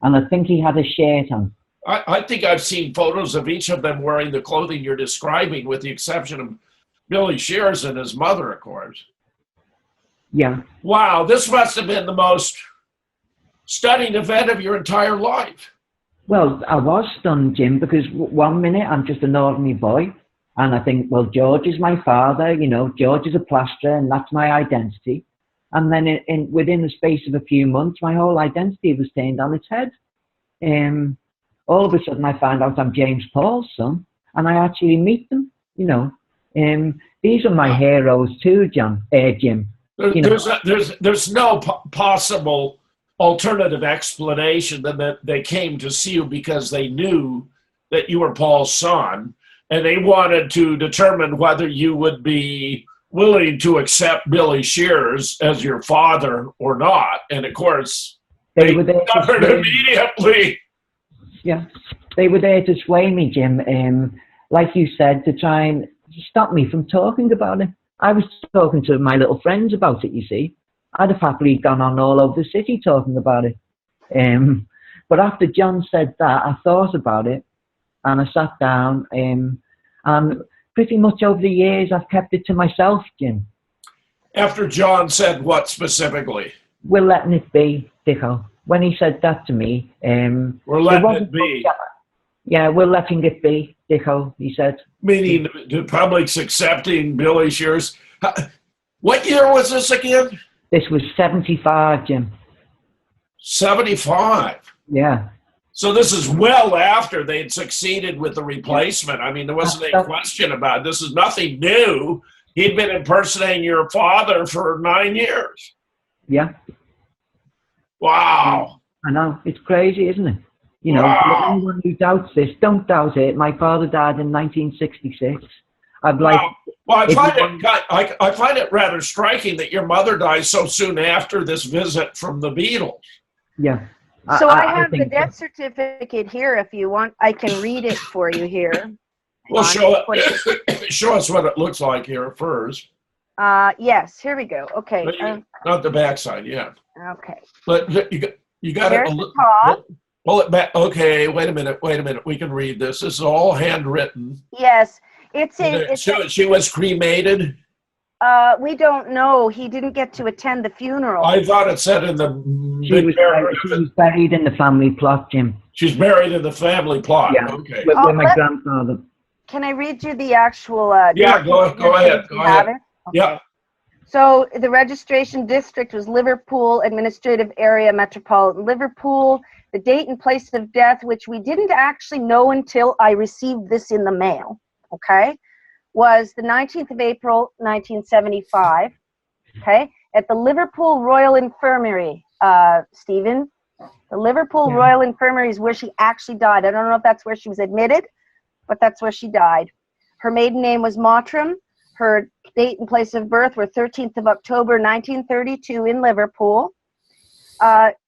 and I think he had a shirt on. I think I've seen photos of each of them wearing the clothing you're describing, with the exception of Billy Shears and his mother, of course. Yeah. Wow, this must have been the most stunning event of your entire life. Well, I was stunned, Jim, because 1 minute I'm just an ordinary boy, and I think, well, George is my father, George is a plasterer, and that's my identity. And then within the space of a few months, my whole identity was turned on its head. All of a sudden, I find out I'm James Paul's son, and I actually meet them, These are my heroes too, Jim. There's no possible alternative explanation than that they came to see you because they knew that you were Paul's son. and they wanted to determine whether you would be willing to accept Billy Shears as your father or not. And of course, they discovered immediately. Yeah, they were there to sway me, Jim. Like you said, to try and stop me from talking about it. I was talking to my little friends about it, you see. I'd have happily gone on all over the city talking about it. But after John said that, I thought about it, and I sat down, and pretty much over the years, I've kept it to myself, Jim. After John said what specifically? We're letting it be, Dicko. When he said that to me, we're letting it be. Yeah, we're letting it be, Dicko, he said. Meaning the public's accepting Billy Shears. What year was this again? This was 75, Jim. 75? Yeah. So this is well after they'd succeeded with the replacement. I mean, there wasn't any question about it. This is nothing new. He'd been impersonating your father for 9 years. Yeah. Wow. I know. It's crazy, isn't it? You know, wow. Anyone who doubts this, don't doubt it. My father died in 1966. I'd like. Wow. Well, I find it rather striking that your mother dies so soon after this visit from the Beatles. Yeah. So I have the death certificate here. If you want, I can read it for you here. Well, show us what it looks like here first. Yes, here we go. Okay. Not the backside, yeah. Okay. But you got There's it. The top. Pull it back. Okay, wait a minute. We can read this. This is all handwritten. Yes, she was cremated. We don't know. He didn't get to attend the funeral. I thought it said in the. She was buried in the family plot, Jim. She's buried in the family plot. Yeah. Okay. With my grandfather. Can I read you the actual? Yeah, go ahead. Go ahead. Okay. Yeah. So the registration district was Liverpool, administrative area, Metropolitan Liverpool. The date and place of death, which we didn't actually know until I received this in the mail, okay, was the 19th of April, 1975, okay, at the Liverpool Royal Infirmary, Stephen. The Liverpool Royal Infirmary is where she actually died. I don't know if that's where she was admitted, but that's where she died. Her maiden name was Mottram. Her date and place of birth were 13th of October, 1932 in Liverpool.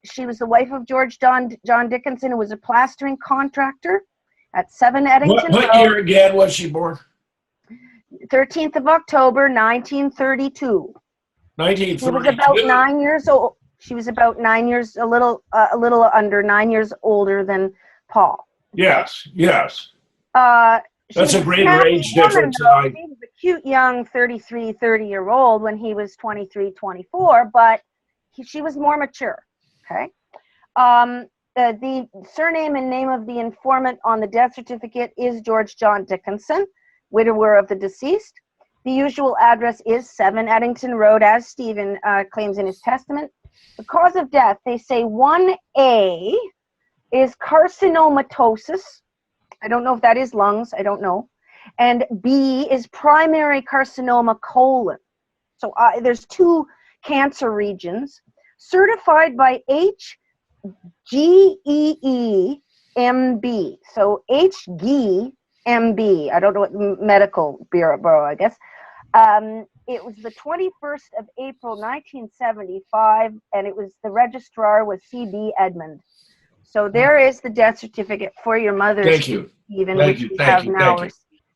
She was the wife of John Dickinson, who was a plastering contractor at 7 Eddington What year again was she born? 13th of October, 1932. 1932. She was about 9 years old. She was about 9 years, a little under 9 years older than Paul. Yes, yes. That's a greater age difference. He was a cute young 30-year-old when he was 23, 24, but she was more mature, okay? The surname and name of the informant on the death certificate is George John Dickinson, widower of the deceased. The usual address is 7 Eddington Road, as Stephen claims in his testament. The cause of death, they say 1A is carcinomatosis. I don't know if that is lungs. I don't know. And B is primary carcinoma colon. So there's 2 cancer regions, certified by HGEEMB. So HGEEMB, I don't know what medical bureau, I guess. It was the 21st of April, 1975, and it was the registrar was C.B. Edmund. So there is the death certificate for your mother. Thank you. Stephen, Thank you. Thank you.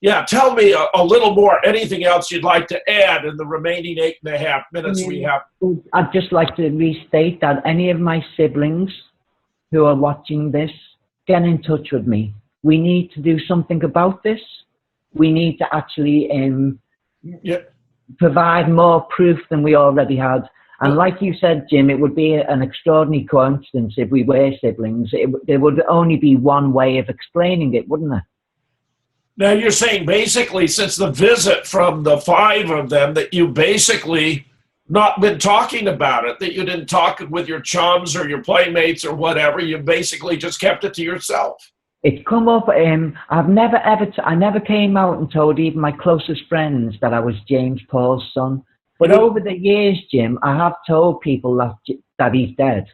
Yeah, tell me a little more. Anything else you'd like to add in the remaining 8.5 minutes we have? I'd just like to restate that any of my siblings who are watching this, get in touch with me. We need to do something about this. We need to actually provide more proof than we already had. And like you said, Jim, it would be an extraordinary coincidence if we were siblings. There would only be one way of explaining it, wouldn't there? Now, you're saying basically since the visit from the 5 of them that you basically not been talking about it, that you didn't talk with your chums or your playmates or whatever. You basically just kept it to yourself. It come up, I never came out and told even my closest friends that I was James Paul's son. But over the years, Jim, I have told people that he's dead.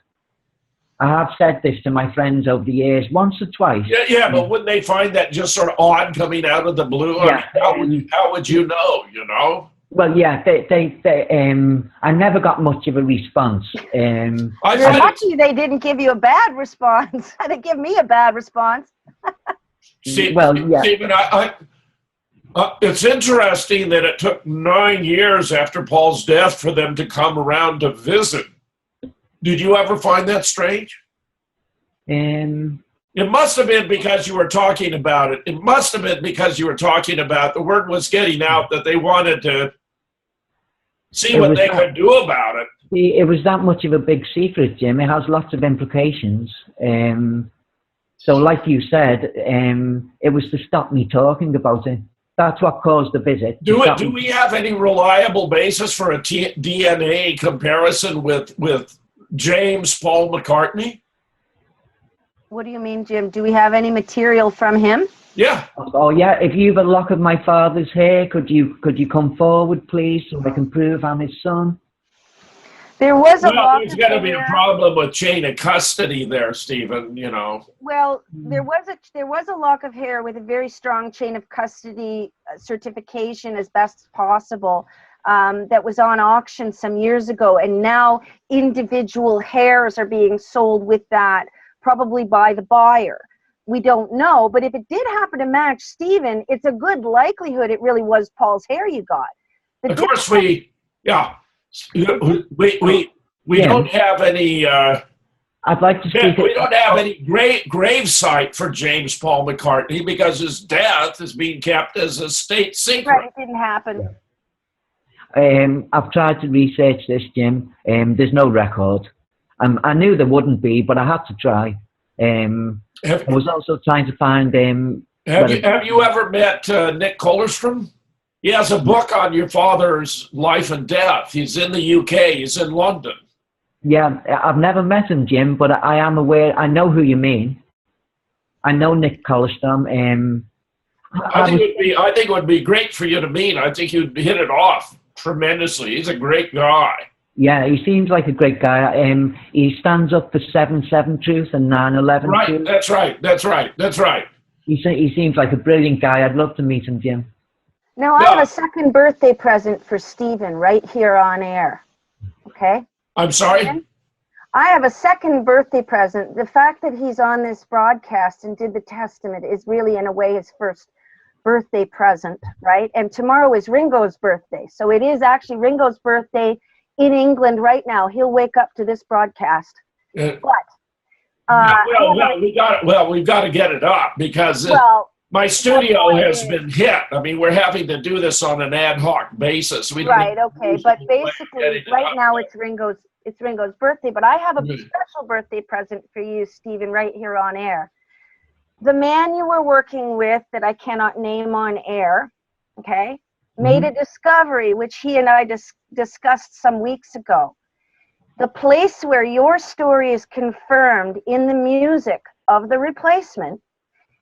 I have said this to my friends over the years, once or twice. Yeah, but wouldn't they find that just sort of odd coming out of the blue? Yeah. I mean, how would you know, you know? Well, yeah, I never got much of a response. You're lucky they didn't give you a bad response. They give me a bad response. Well, yeah. Stephen, it's interesting that it took 9 years after Paul's death for them to come around to visit. Did you ever find that strange? It must have been because you were talking about it. It must have been because you were talking about the word was getting out that they wanted to see what they could do about it. It was that much of a big secret, Jim. It has lots of implications. So like you said, it was to stop me talking about it. That's what caused the visit. Do we have any reliable basis for a DNA comparison with James Paul McCartney? What do you mean, Jim? Do we have any material from him? Yeah. Oh yeah. If you have a lock of my father's hair, could you come forward, please, so I can prove I'm his son? There was a lock. There's got to be a problem with chain of custody there, Stephen. You know. Well, there was a lock of hair with a very strong chain of custody certification as best as possible. That was on auction some years ago, and now individual hairs are being sold with that, probably by the buyer. We don't know, but if it did happen to match Stephen, it's a good likelihood it really was Paul's hair you got. Of course, we don't have any. I'd like to speak. We don't have any grave site for James Paul McCartney because his death is being kept as a state secret. Right, it didn't happen. I've tried to research this, Jim. There's no record. I knew there wouldn't be, but I had to try. I was also trying to find. Have you ever met Nick Kollerstrom? He has a book on your father's life and death. He's in the UK. He's in London. Yeah, I've never met him, Jim, but I am aware. I know who you mean. I know Nick Kollerstrom. I think it would be great for you to meet. I think you'd hit it off tremendously. He's a great guy. Yeah, he seems like a great guy. He stands up for 7/7 truth and 9/11 right, truth. That's right. He seems like a brilliant guy. I'd love to meet him, Jim. Now, I have a second birthday present for Stephen right here on air. Okay? I'm sorry? I have a second birthday present. The fact that he's on this broadcast and did the testament is really, in a way, his first birthday present, right? And tomorrow is Ringo's birthday. So it is actually Ringo's birthday in England right now. He'll wake up to this broadcast. We've got to get it up because my studio has been hit. I mean, we're having to do this on an ad hoc basis. Okay, but basically, right now it's Ringo's birthday. But I have a special birthday present for you, Stephen, right here on air. The man you were working with that I cannot name on air, okay, made a discovery which he and I discussed some weeks ago. The place where your story is confirmed in the music of The Replacement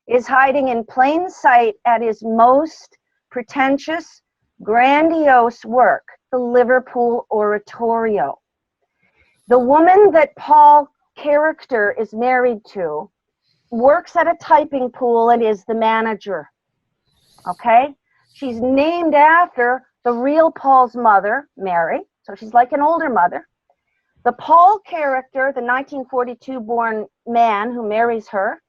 is hiding in plain sight at his most pretentious, grandiose work, the Liverpool Oratorio. The woman that Paul character is married to works at a typing pool and is the manager. Okay? She's named after the real Paul's mother, Mary, so she's like an older mother. The Paul character, the 1942 born man who marries her,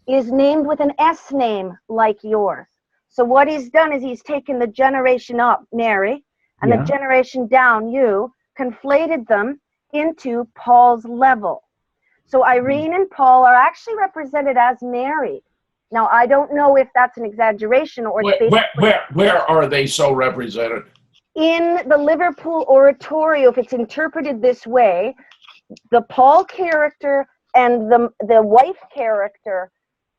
is named with an S name like yours. So what he's done is he's taken the generation up, Mary, and the generation down, you, conflated them into Paul's level. So Irene and Paul are actually represented as married. Now, I don't know if that's an exaggeration or... Where are they so represented? In the Liverpool Oratorio, if it's interpreted this way, the Paul character and the wife character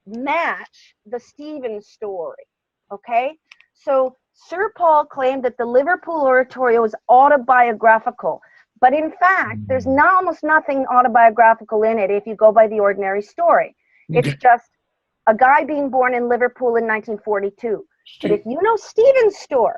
match the Stephen story, okay? So Sir Paul claimed that the Liverpool Oratorio is autobiographical, but in fact, there's almost nothing autobiographical in it if you go by the ordinary story. It's just a guy being born in Liverpool in 1942. But if you know Stephen's story,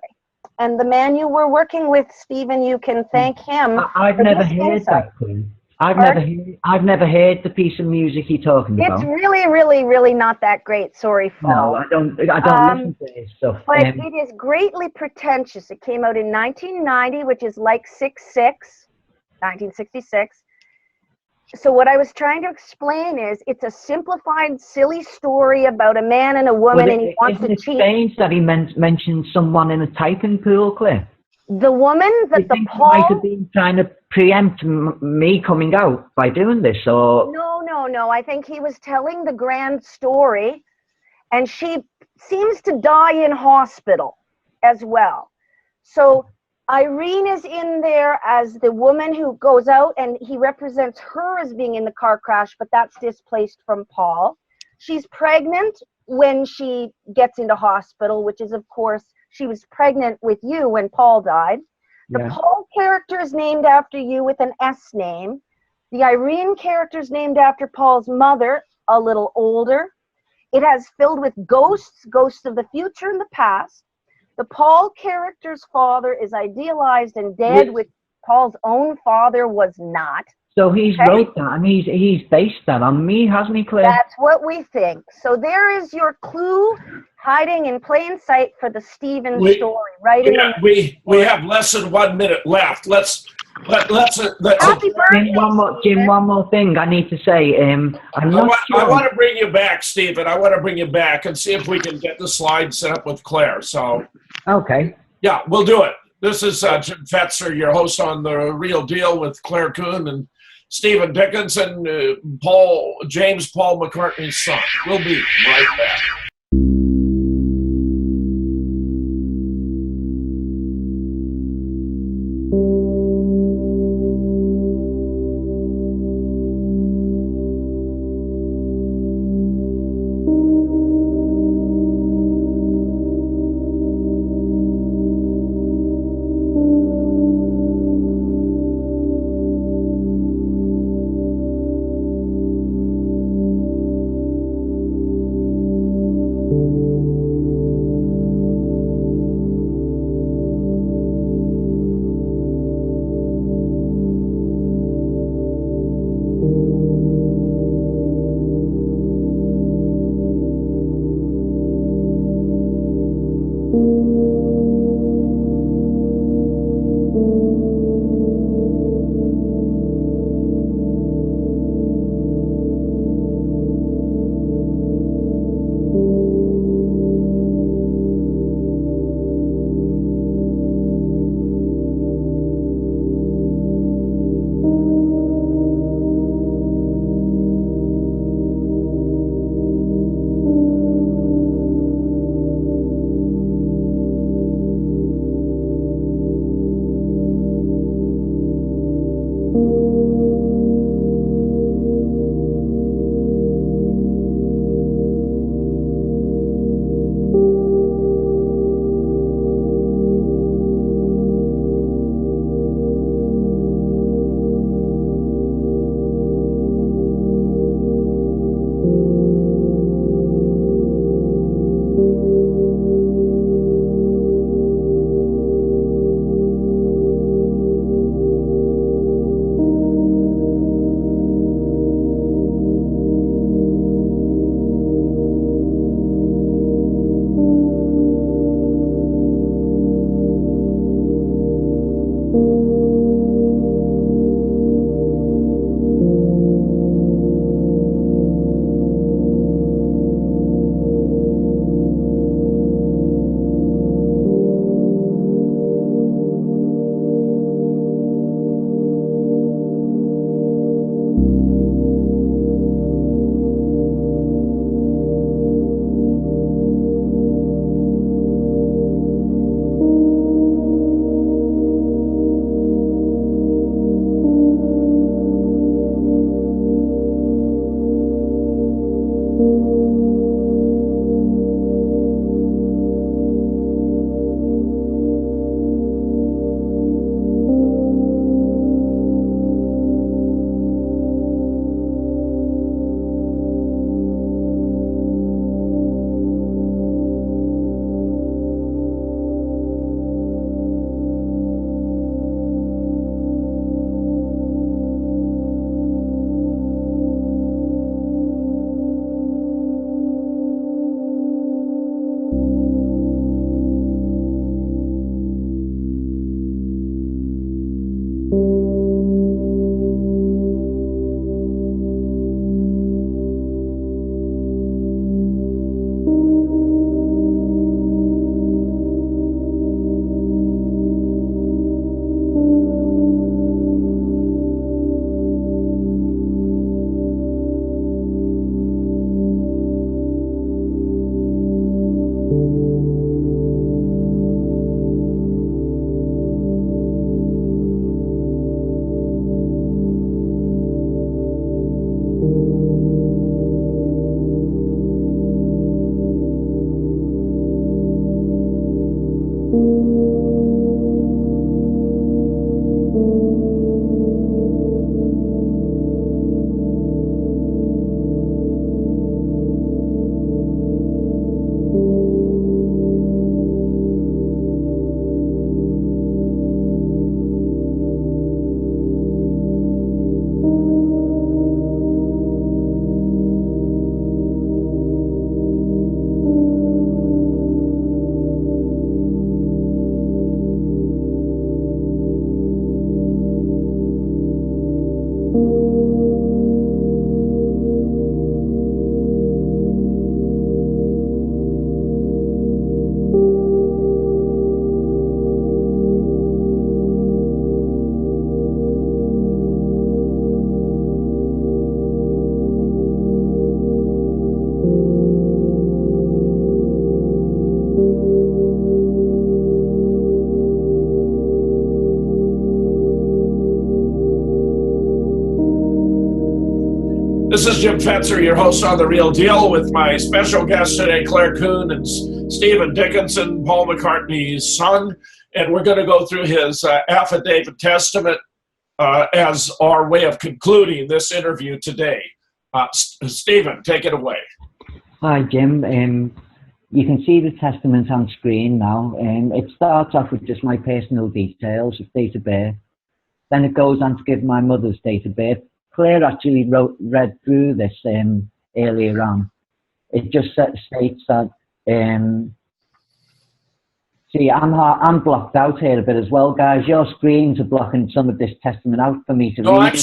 and the man you were working with, Stephen, you can thank him. I've never heard that, Queen. I've never heard the piece of music you're talking about. It's really, really, really not that great. Sorry, Paul. No, I don't listen to this stuff. But it is greatly pretentious. It came out in 1990, which is like 1966. So what I was trying to explain is it's a simplified, silly story about a man and a woman, and he wants to cheat. Isn't it strange that he mentioned someone in a typing pool clip? The woman that the Paul... He might have been trying to preempt me coming out by doing this, or... No. I think he was telling the grand story, and she seems to die in hospital as well. So Irene is in there as the woman who goes out, and he represents her as being in the car crash, but that's displaced from Paul. She's pregnant when she gets into hospital, which is, of course, she was pregnant with you when Paul died. The Paul character is named after you with an S name. The Irene character is named after Paul's mother, a little older. It has filled with ghosts, ghosts of the future and the past. The Paul character's father is idealized and dead, which Paul's own father was not. So he's wrote that, and he's based that on me, hasn't he, Claire? That's what we think. So there is your clue hiding in plain sight for the Stephen story. Right? We have less than 1 minute left. Let's Happy birthday, Jim, one more thing I need to say. I want to bring you back, Stephen. I want to bring you back and see if we can get the slide set up with Claire. So, okay. Yeah, we'll do it. This is Jim Fetzer, your host on The Real Deal with Claire Kuhn and Stephen Dickinson, James Paul McCartney's son. We'll be right back. This is Jim Fetzer, your host on The Real Deal, with my special guests today, Claire Kuhn and Stephen Dickinson, Paul McCartney's son. And we're going to go through his affidavit testament as our way of concluding this interview today. Stephen, take it away. Hi, Jim. You can see the testament on screen now. It starts off with just my personal details of date of birth. Then it goes on to give my mother's date of birth. Claire actually read through this earlier on. It just states that, see, I'm blocked out here a bit as well, guys. Your screens are blocking some of this testament out for me to read.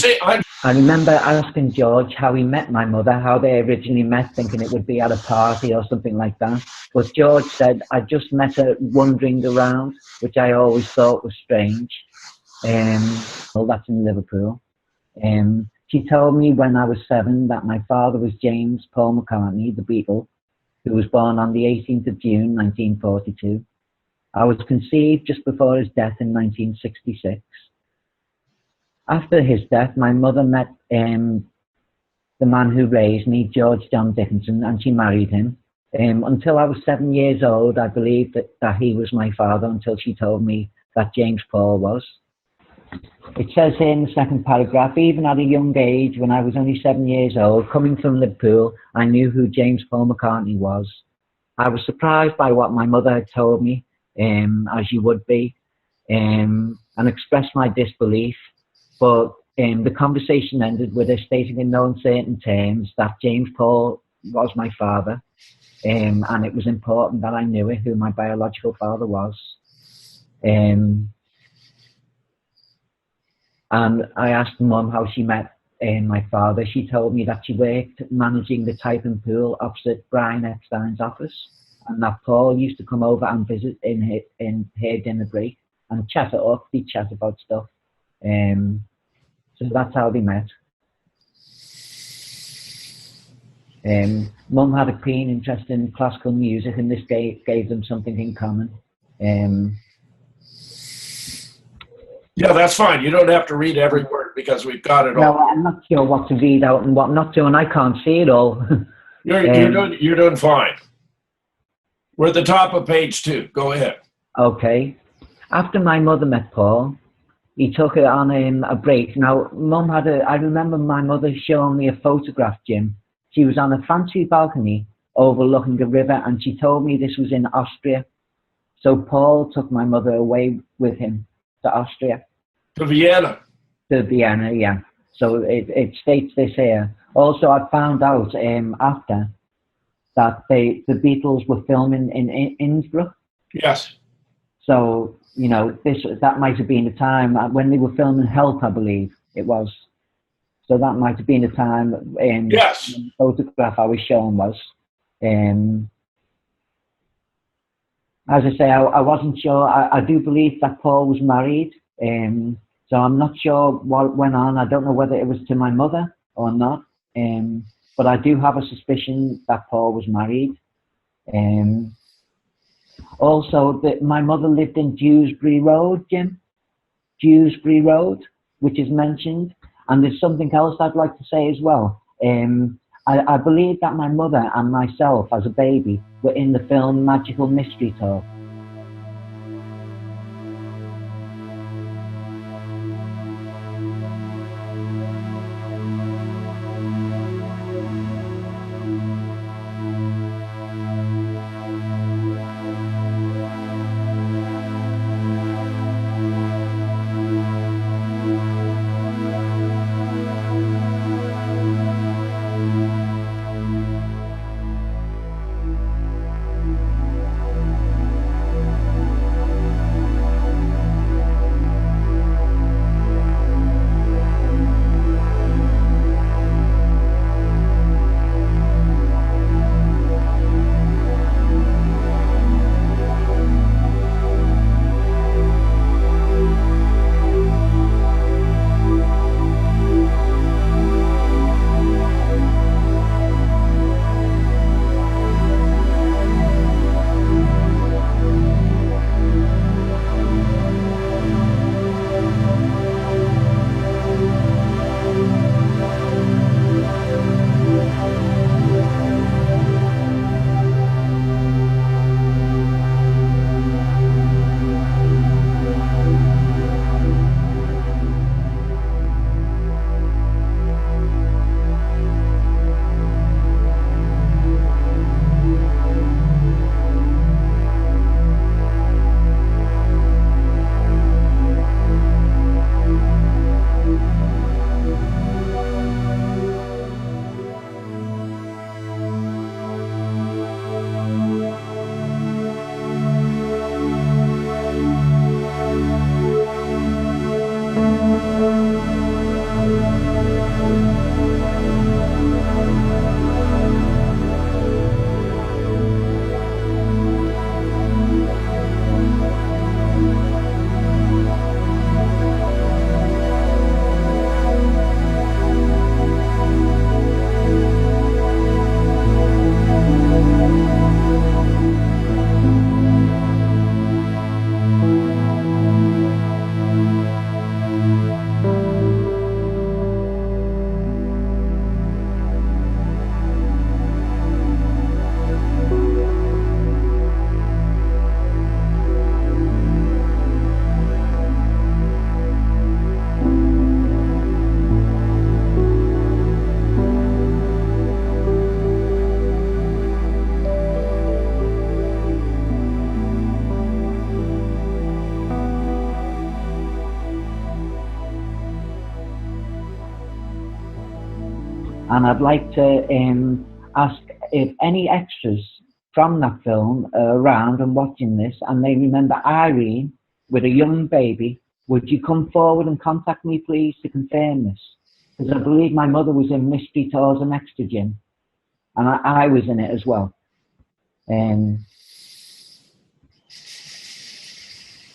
I remember asking George how he met my mother, how they originally met, thinking it would be at a party or something like that. But George said, I just met her wandering around, which I always thought was strange. Well, that's in Liverpool. She told me when I was 7 that my father was James Paul McCartney, the Beatle, who was born on the 18th of June, 1942. I was conceived just before his death in 1966. After his death, my mother met the man who raised me, George John Dickinson, and she married him. Until I was 7 years old, I believed that he was my father until she told me that James Paul was. It says here in the second paragraph, even at a young age, when I was only 7 years old, coming from Liverpool, I knew who James Paul McCartney was. I was surprised by what my mother had told me, as you would be, and expressed my disbelief. But the conversation ended with her stating in no uncertain terms that James Paul was my father, and it was important that I knew it, who my biological father was. And I asked Mum how she met my father. She told me that she worked managing the typing pool opposite Brian Epstein's office, and that Paul used to come over and visit in her dinner break and chat it up. They chat about stuff. So that's how they met. Mum had a keen interest in classical music, and this gave them something in common. Yeah, that's fine. You don't have to read every word because we've got it all. No, I'm not sure what to read out and what not to, and I can't see it all. You're doing fine. We're at the top of page 2. Go ahead. Okay. After my mother met Paul, he took her on a break. Now, Mum I remember my mother showing me a photograph, Jim. She was on a fancy balcony overlooking a river, and she told me this was in Austria. So Paul took my mother away with him to Austria. To Vienna. To Vienna, yeah. So it states this here. Also, I found out after that the Beatles were filming in Innsbruck. Yes. So, you know, that might have been the time when they were filming Help, I believe it was. So that might have been the time yes. The photograph I was shown was. As I say, I wasn't sure. I do believe that Paul was married. So I'm not sure what went on. I don't know whether it was to my mother or not. But I do have a suspicion that Paul was married. Also, my mother lived in Dewsbury Road, Jim. Dewsbury Road, which is mentioned. And there's something else I'd like to say as well. I believe that my mother and myself as a baby were in the film Magical Mystery Tour. and I'd like to ask if any extras from that film are around and watching this, and they remember Irene with a young baby. Would you come forward and contact me, please, to confirm this? Because I believe my mother was in Mystery Tours and Extra, Jim, and I was in it as well. When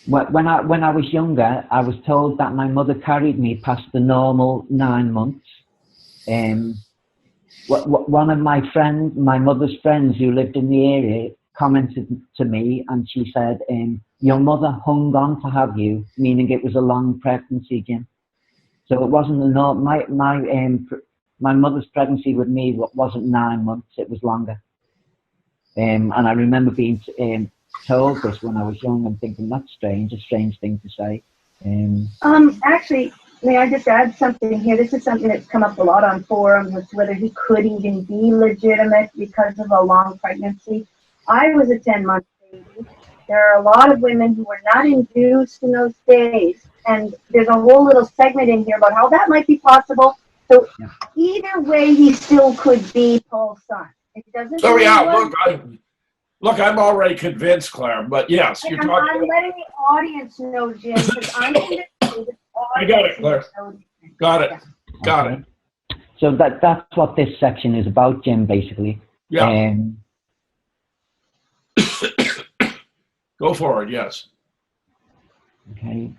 I was younger, I was told that my mother carried me past the normal 9 months. One of my mother's friends who lived in the area commented to me, and she said, your mother hung on to have you, meaning it was a long pregnancy, Jim. So it wasn't my mother's pregnancy with me wasn't 9 months, it was longer. And I remember being told this when I was young and thinking, that's strange, a strange thing to say. Actually, may I just add something here? This is something that's come up a lot on forums, as to whether he could even be legitimate because of a long pregnancy. I was a 10-month baby. There are a lot of women who were not induced in those days, and there's a whole little segment in here about how that might be possible. So either way, he still could be Paul's son. It doesn't. So yeah, look, I'm already convinced, Claire. But yes, you're talking. I'm letting the audience know, Jim, because I'm convinced. I got it, Claire. Got it. Got it. So that's what this section is about, Jim, basically. Yeah. Go forward, yes. Okay.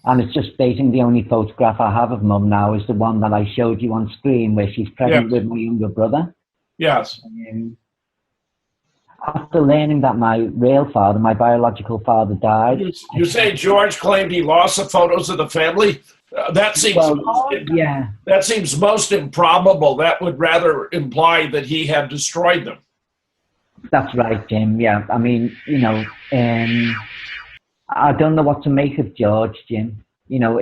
And it's just stating the only photograph I have of Mum now is the one that I showed you on screen where she's pregnant with my younger brother. Yes. After learning that my real father, my biological father, died. You say George claimed he lost the photos of the family? That seems that seems most improbable. That would rather imply that he had destroyed them. That's right, Jim. Yeah, I mean, you know, I don't know what to make of George, Jim. You know,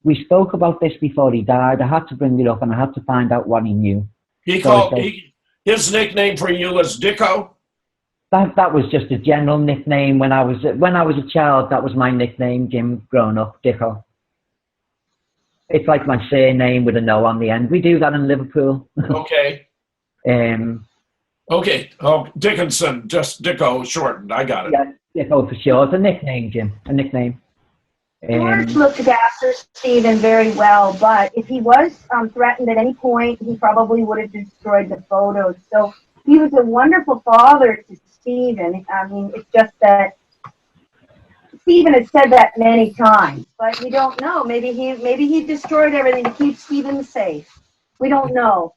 we spoke about this before he died. I had to bring it up, and I had to find out what he knew. His nickname for you was Dicko? That was just a general nickname when I was a child. That was my nickname, Jim, growing up, Dicko. It's like my surname with a no on the end. We do that in Liverpool. Okay. Okay. Oh, Dickinson, just Dicko shortened. I got it. Yeah, Dicko for sure. It's a nickname, Jim. A nickname. George looked after Stephen very well, but if he was threatened at any point, he probably would have destroyed the photos. So he was a wonderful father to Stephen. I mean, it's just that Stephen has said that many times, but we don't know. Maybe he destroyed everything to keep Stephen safe. We don't know.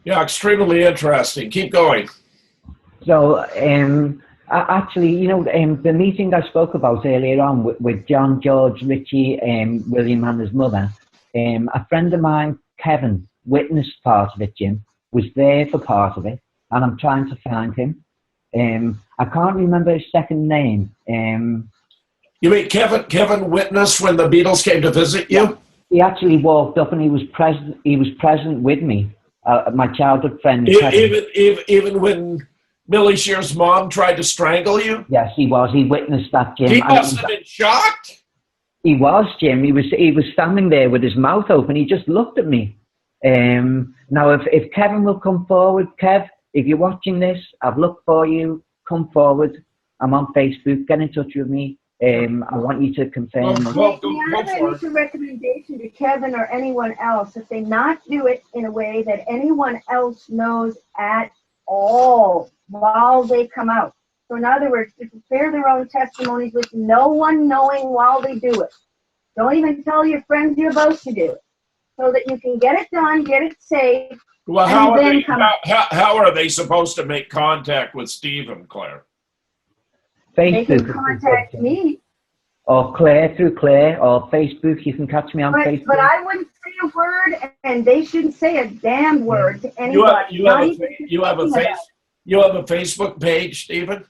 Yeah, extremely interesting. Keep going. So, actually, you know, the meeting I spoke about earlier on with John, George, Richie, William and his mother, a friend of mine, Kevin, witnessed part of it, Jim, was there for part of it, and I'm trying to find him. I can't remember his second name. You mean Kevin witnessed when the Beatles came to visit you? He actually walked up and he was present with me, my childhood friend. Even when Millie Shear's mom tried to strangle you? Yes, he was. He witnessed that, Jim. He must have been shocked. He was, Jim. He was standing there with his mouth open. He just looked at me. Now, if Kevin will come forward, Kev, if you're watching this, I've looked for you. Come forward. I'm on Facebook. Get in touch with me. I want you to confirm. I have a recommendation to Kevin or anyone else if they not do it in a way that anyone else knows at all while they come out. So in other words, to prepare their own testimonies with no one knowing while they do it. Don't even tell your friends you're about to do it, so that you can get it done, get it safe. Well, how are they supposed to make contact with Stephen, Claire? Facebook. They can contact me. Or Claire, through Claire, or Facebook. You can catch me on Facebook. But I wouldn't say a word, and they shouldn't say a damn word to anybody. You have a Facebook page, Stephen?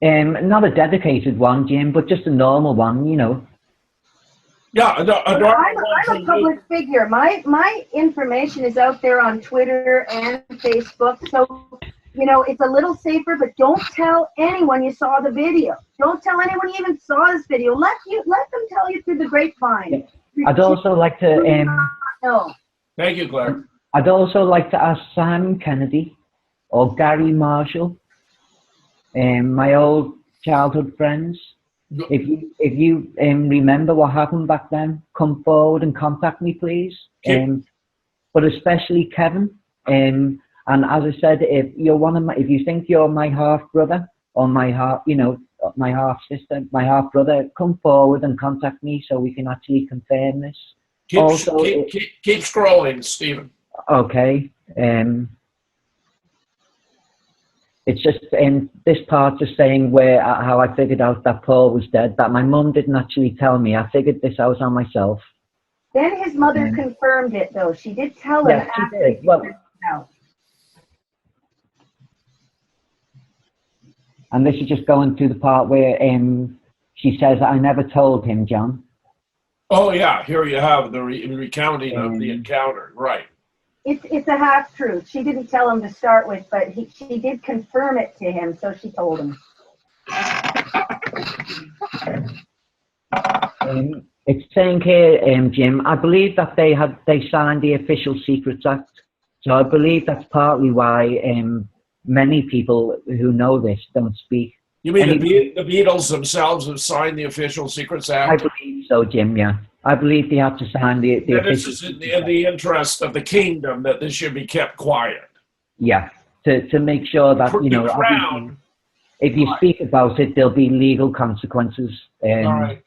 Not a dedicated one, Jim, but just a normal one, you know. Yeah, I'm a public figure. My information is out there on Twitter and Facebook, so you know, it's a little safer, but don't tell anyone you saw the video. Don't tell anyone you even saw this video. Let them tell you through the grapevine. I'd also like to No. Thank you, Claire. I'd also like to ask Simon Kennedy or Gary Marshall, my old childhood friends, if you remember what happened back then, come forward and contact me, please. But especially Kevin. And as I said, if you think you're my half brother or my half sister, my half brother, come forward and contact me so we can actually confirm this. Keep scrolling, Stephen. Okay. It's just this part just saying how I figured out that Paul was dead. That my mum didn't actually tell me. I figured this out on myself. Then his mother confirmed it, though. She did tell him after he figured it out. And this is just going to the part where she says, "I never told him, John." Oh yeah, here you have the recounting of the encounter, right? It's a half truth. She didn't tell him to start with, but she did confirm it to him, so she told him. It's saying here, Jim, I believe that they signed the Official Secrets Act, so I believe that's partly why many people who know this don't speak. You mean the Beatles themselves have signed the Official Secrets Act? I believe so, Jim, yeah. I believe they have to sign the this is in the interest of the kingdom that this should be kept quiet. Yeah, to make sure that, if you speak about it, there'll be legal consequences. All right.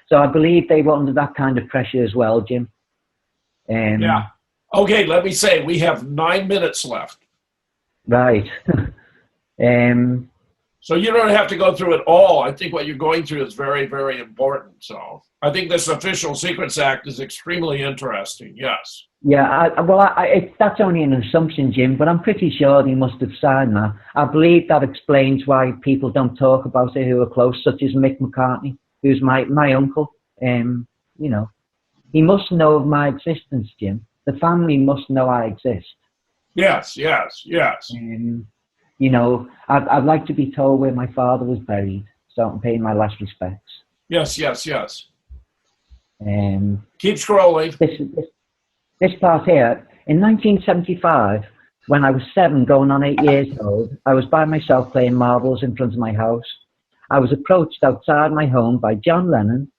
So I believe they were under that kind of pressure as well, Jim. Yeah. Okay, let me say, we have 9 minutes left. Right. So you don't have to go through it all. I think what you're going through is very, very important. So I think this Official Secrets Act is extremely interesting. Yes. Yeah, that's only an assumption, Jim, but I'm pretty sure they must have signed that. I believe that explains why people don't talk about it who are close, such as Mick McCartney, who's my uncle. He must know of my existence, Jim. The family must know I exist. Yes. I'd like to be told where my father was buried, so I can pay my last respects. Yes. Keep scrolling. This part here, in 1975, when I was 7 going on 8 years old, I was by myself playing marbles in front of my house. I was approached outside my home by John Lennon,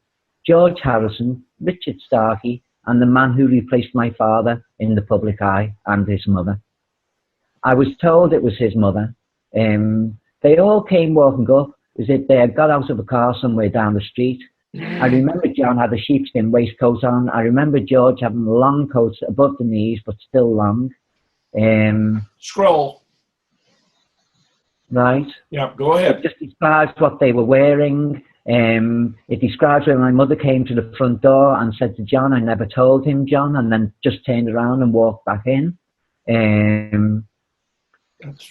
George Harrison, Richard Starkey, and the man who replaced my father in the public eye, and his mother. I was told it was his mother. They all came walking up as if they had got out of a car somewhere down the street. I remember John had a sheepskin waistcoat on. I remember George having long coats above the knees, but still long. Scroll. Right. Yeah, go ahead. It just describes what they were wearing. It describes when my mother came to the front door and said to John, "I never told him, John," and then just turned around and walked back in.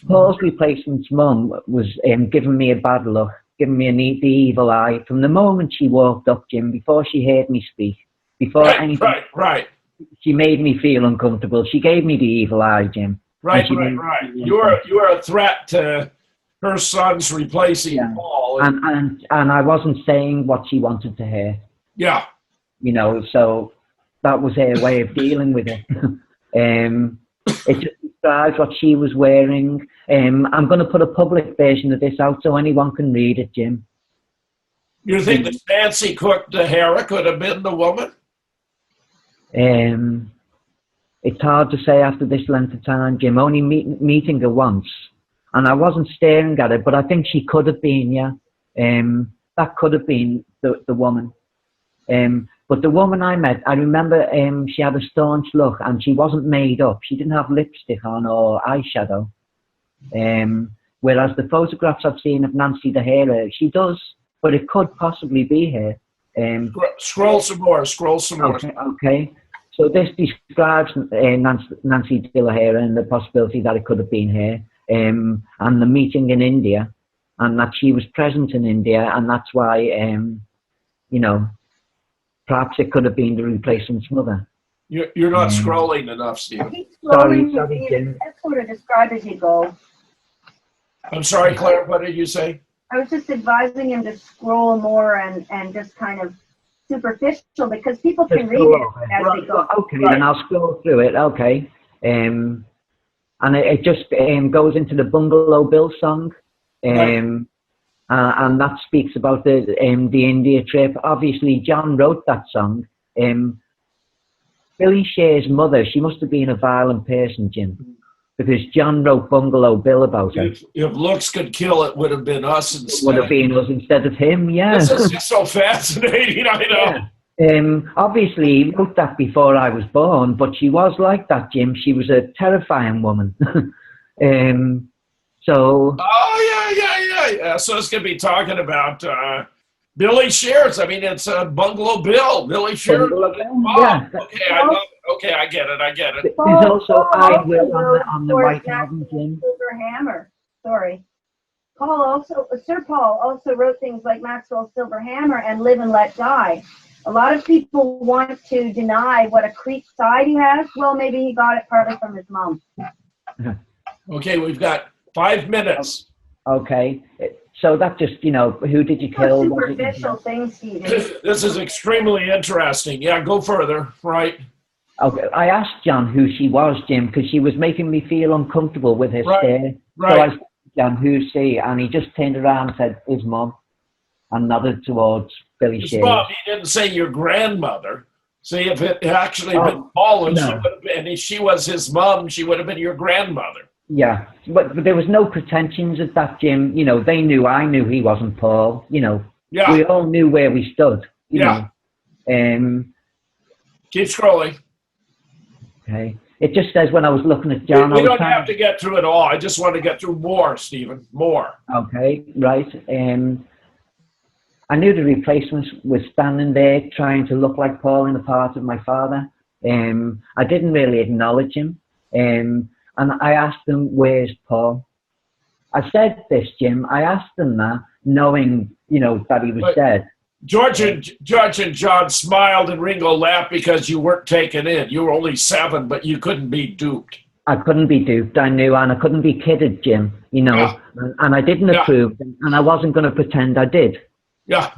Paul's replacement's mum was giving me a bad look, giving me the evil eye from the moment she walked up, Jim, before she heard me speak, Right. She made me feel uncomfortable. She gave me the evil eye, Jim. Right. You are a threat to her son's replacing Paul. And I wasn't saying what she wanted to hear. Yeah. So that was her way of dealing with it. It just describes what she was wearing. I'm going to put a public version of this out so anyone can read it, Jim. You think that Nancy Cook O'Hara could have been the woman? It's hard to say after this length of time, Jim, only meeting her once. And I wasn't staring at her, but I think she could have been, yeah. That could have been the woman. But the woman I met, I remember she had a staunch look and she wasn't made up. She didn't have lipstick on or eyeshadow. Whereas the photographs I've seen of Nancy O'Hara, she does, but it could possibly be her. Scroll some more. Okay. So this describes Nancy O'Hara and the possibility that it could have been her, and the meeting in India, and that she was present in India, and that's why, perhaps it could have been the replacement's mother. You're not scrolling enough, Stephen. Sorry, Jim. That's sort of described as you go. I'm sorry, Claire, what did you say? I was just advising him to scroll more and just kind of superficial because people can read scroll it over. as they go. Okay, then I'll scroll through it. Okay. And it just goes into the Bungalow Bill song. And that speaks about the India trip. Obviously, John wrote that song. Billy Shear's mother, she must have been a violent person, Jim, because John wrote Bungalow Bill about her. If looks could kill, it would have been us instead. It would have been us instead of him, yeah. This is so fascinating, I know. Yeah. Obviously, he wrote that before I was born, but she was like that, Jim. She was a terrifying woman. So. Oh, yeah. So it's going to be talking about Billy Shears. I mean, it's Bungalow Bill. Billy Shears. Yeah. Okay, I get it. There's also I Will on the White Album, Jim. Silver Hammer. Sorry. Sir Paul also wrote things like Maxwell's Silver Hammer and Live and Let Die. A lot of people want to deny what a creep side he has. Well, maybe he got it partly from his mom. Okay, we've got 5 minutes. Okay. So that just, who did you kill? Superficial things, Stephen. This is extremely interesting. Yeah, go further, right? Okay. I asked John who she was, Jim, because she was making me feel uncomfortable with her stare. Right. So I said, John, who's she? And he just turned around and said, his mom, and nodded towards Billy Shears. Mom, he didn't say your grandmother. See, if it had actually been Paul, no. And she was his mom, she would have been your grandmother. Yeah, but there was no pretensions at that, Jim. They knew I knew he wasn't Paul. Yeah. We all knew where we stood. You know. Keep scrolling. Okay. It just says when I was looking at John. We don't have to get through it all. I just want to get through more, Stephen. More. Okay, right. I knew the replacement was standing there trying to look like Paul in the part of my father. I didn't really acknowledge him. And I asked him, where's Paul? I said this, Jim. I asked him that, knowing, that he was dead. George and John smiled and Ringo laughed because you weren't taken in. You were only 7, but you couldn't be duped. I couldn't be duped, I knew, and I couldn't be kidded, Jim, and I didn't approve, and I wasn't going to pretend I did. Yeah.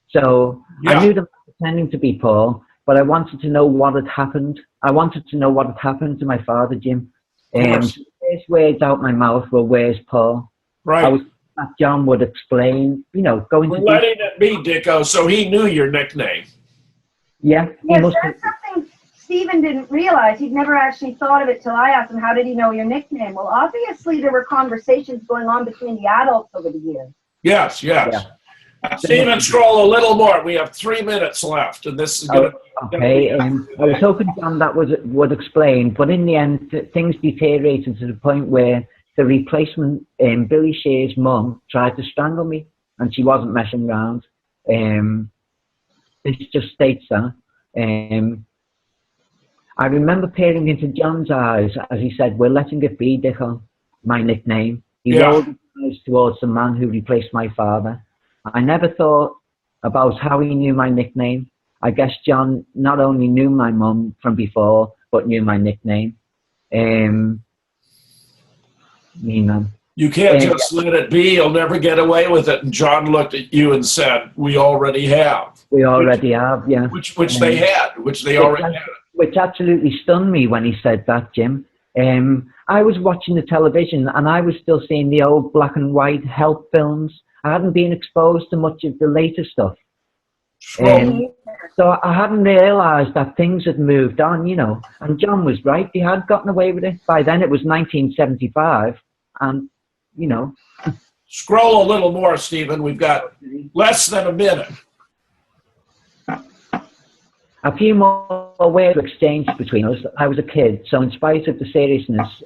So I knew they were pretending to be Paul, but I wanted to know what had happened. I wanted to know what had happened to my father, Jim. The first words out my mouth were, where's Paul? Right. I was that John would explain, going We're to... letting it be, Dicko, so he knew your nickname. Yeah. Yes, that's something Stephen didn't realize. He'd never actually thought of it till I asked him, how did he know your nickname? Well, obviously there were conversations going on between the adults over the years. Yes. Yeah. Stephen, scroll a little more. We have 3 minutes left, and this is going to... Okay, I was hoping John that would explain, but in the end, things deteriorated to the point where the replacement, Billy Shear's mum, tried to strangle me, and she wasn't messing around. This just states that. I remember peering into John's eyes as he said, we're letting it be, Dicko, my nickname. He rolled his eyes towards the man who replaced my father. I never thought about how he knew my nickname. I guess John not only knew my mum from before, but knew my nickname. Me, man. You can't just let it be. You'll never get away with it. And John looked at you and said, we already have. We already have, yeah. Which they had, which they already had. Which absolutely stunned me when he said that, Jim. I was watching the television and I was still seeing the old black and white help films. I hadn't been exposed to much of the later stuff. So I hadn't realised that things had moved on, And John was right. He had gotten away with it. By then it was 1975. And, Scroll a little more, Stephen. We've got less than a minute. A few more words were exchanged between us. I was a kid, so in spite of the seriousness...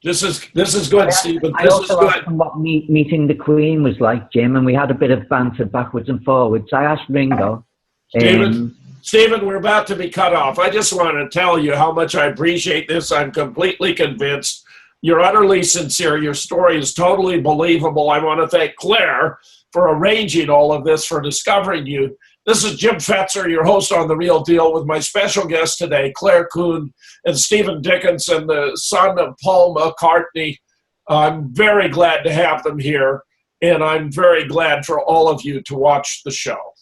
This is good, Stephen. I also asked him what meeting the Queen was like, Jim, and we had a bit of banter backwards and forwards. I asked Ringo. Stephen, we're about to be cut off. I just want to tell you how much I appreciate this. I'm completely convinced. You're utterly sincere. Your story is totally believable. I want to thank Claire for arranging all of this, for discovering you. This is Jim Fetzer, your host on The Real Deal, with my special guest today, Claire Kuhn and Stephen Dickinson, the son of Paul McCartney. I'm very glad to have them here, and I'm very glad for all of you to watch the show.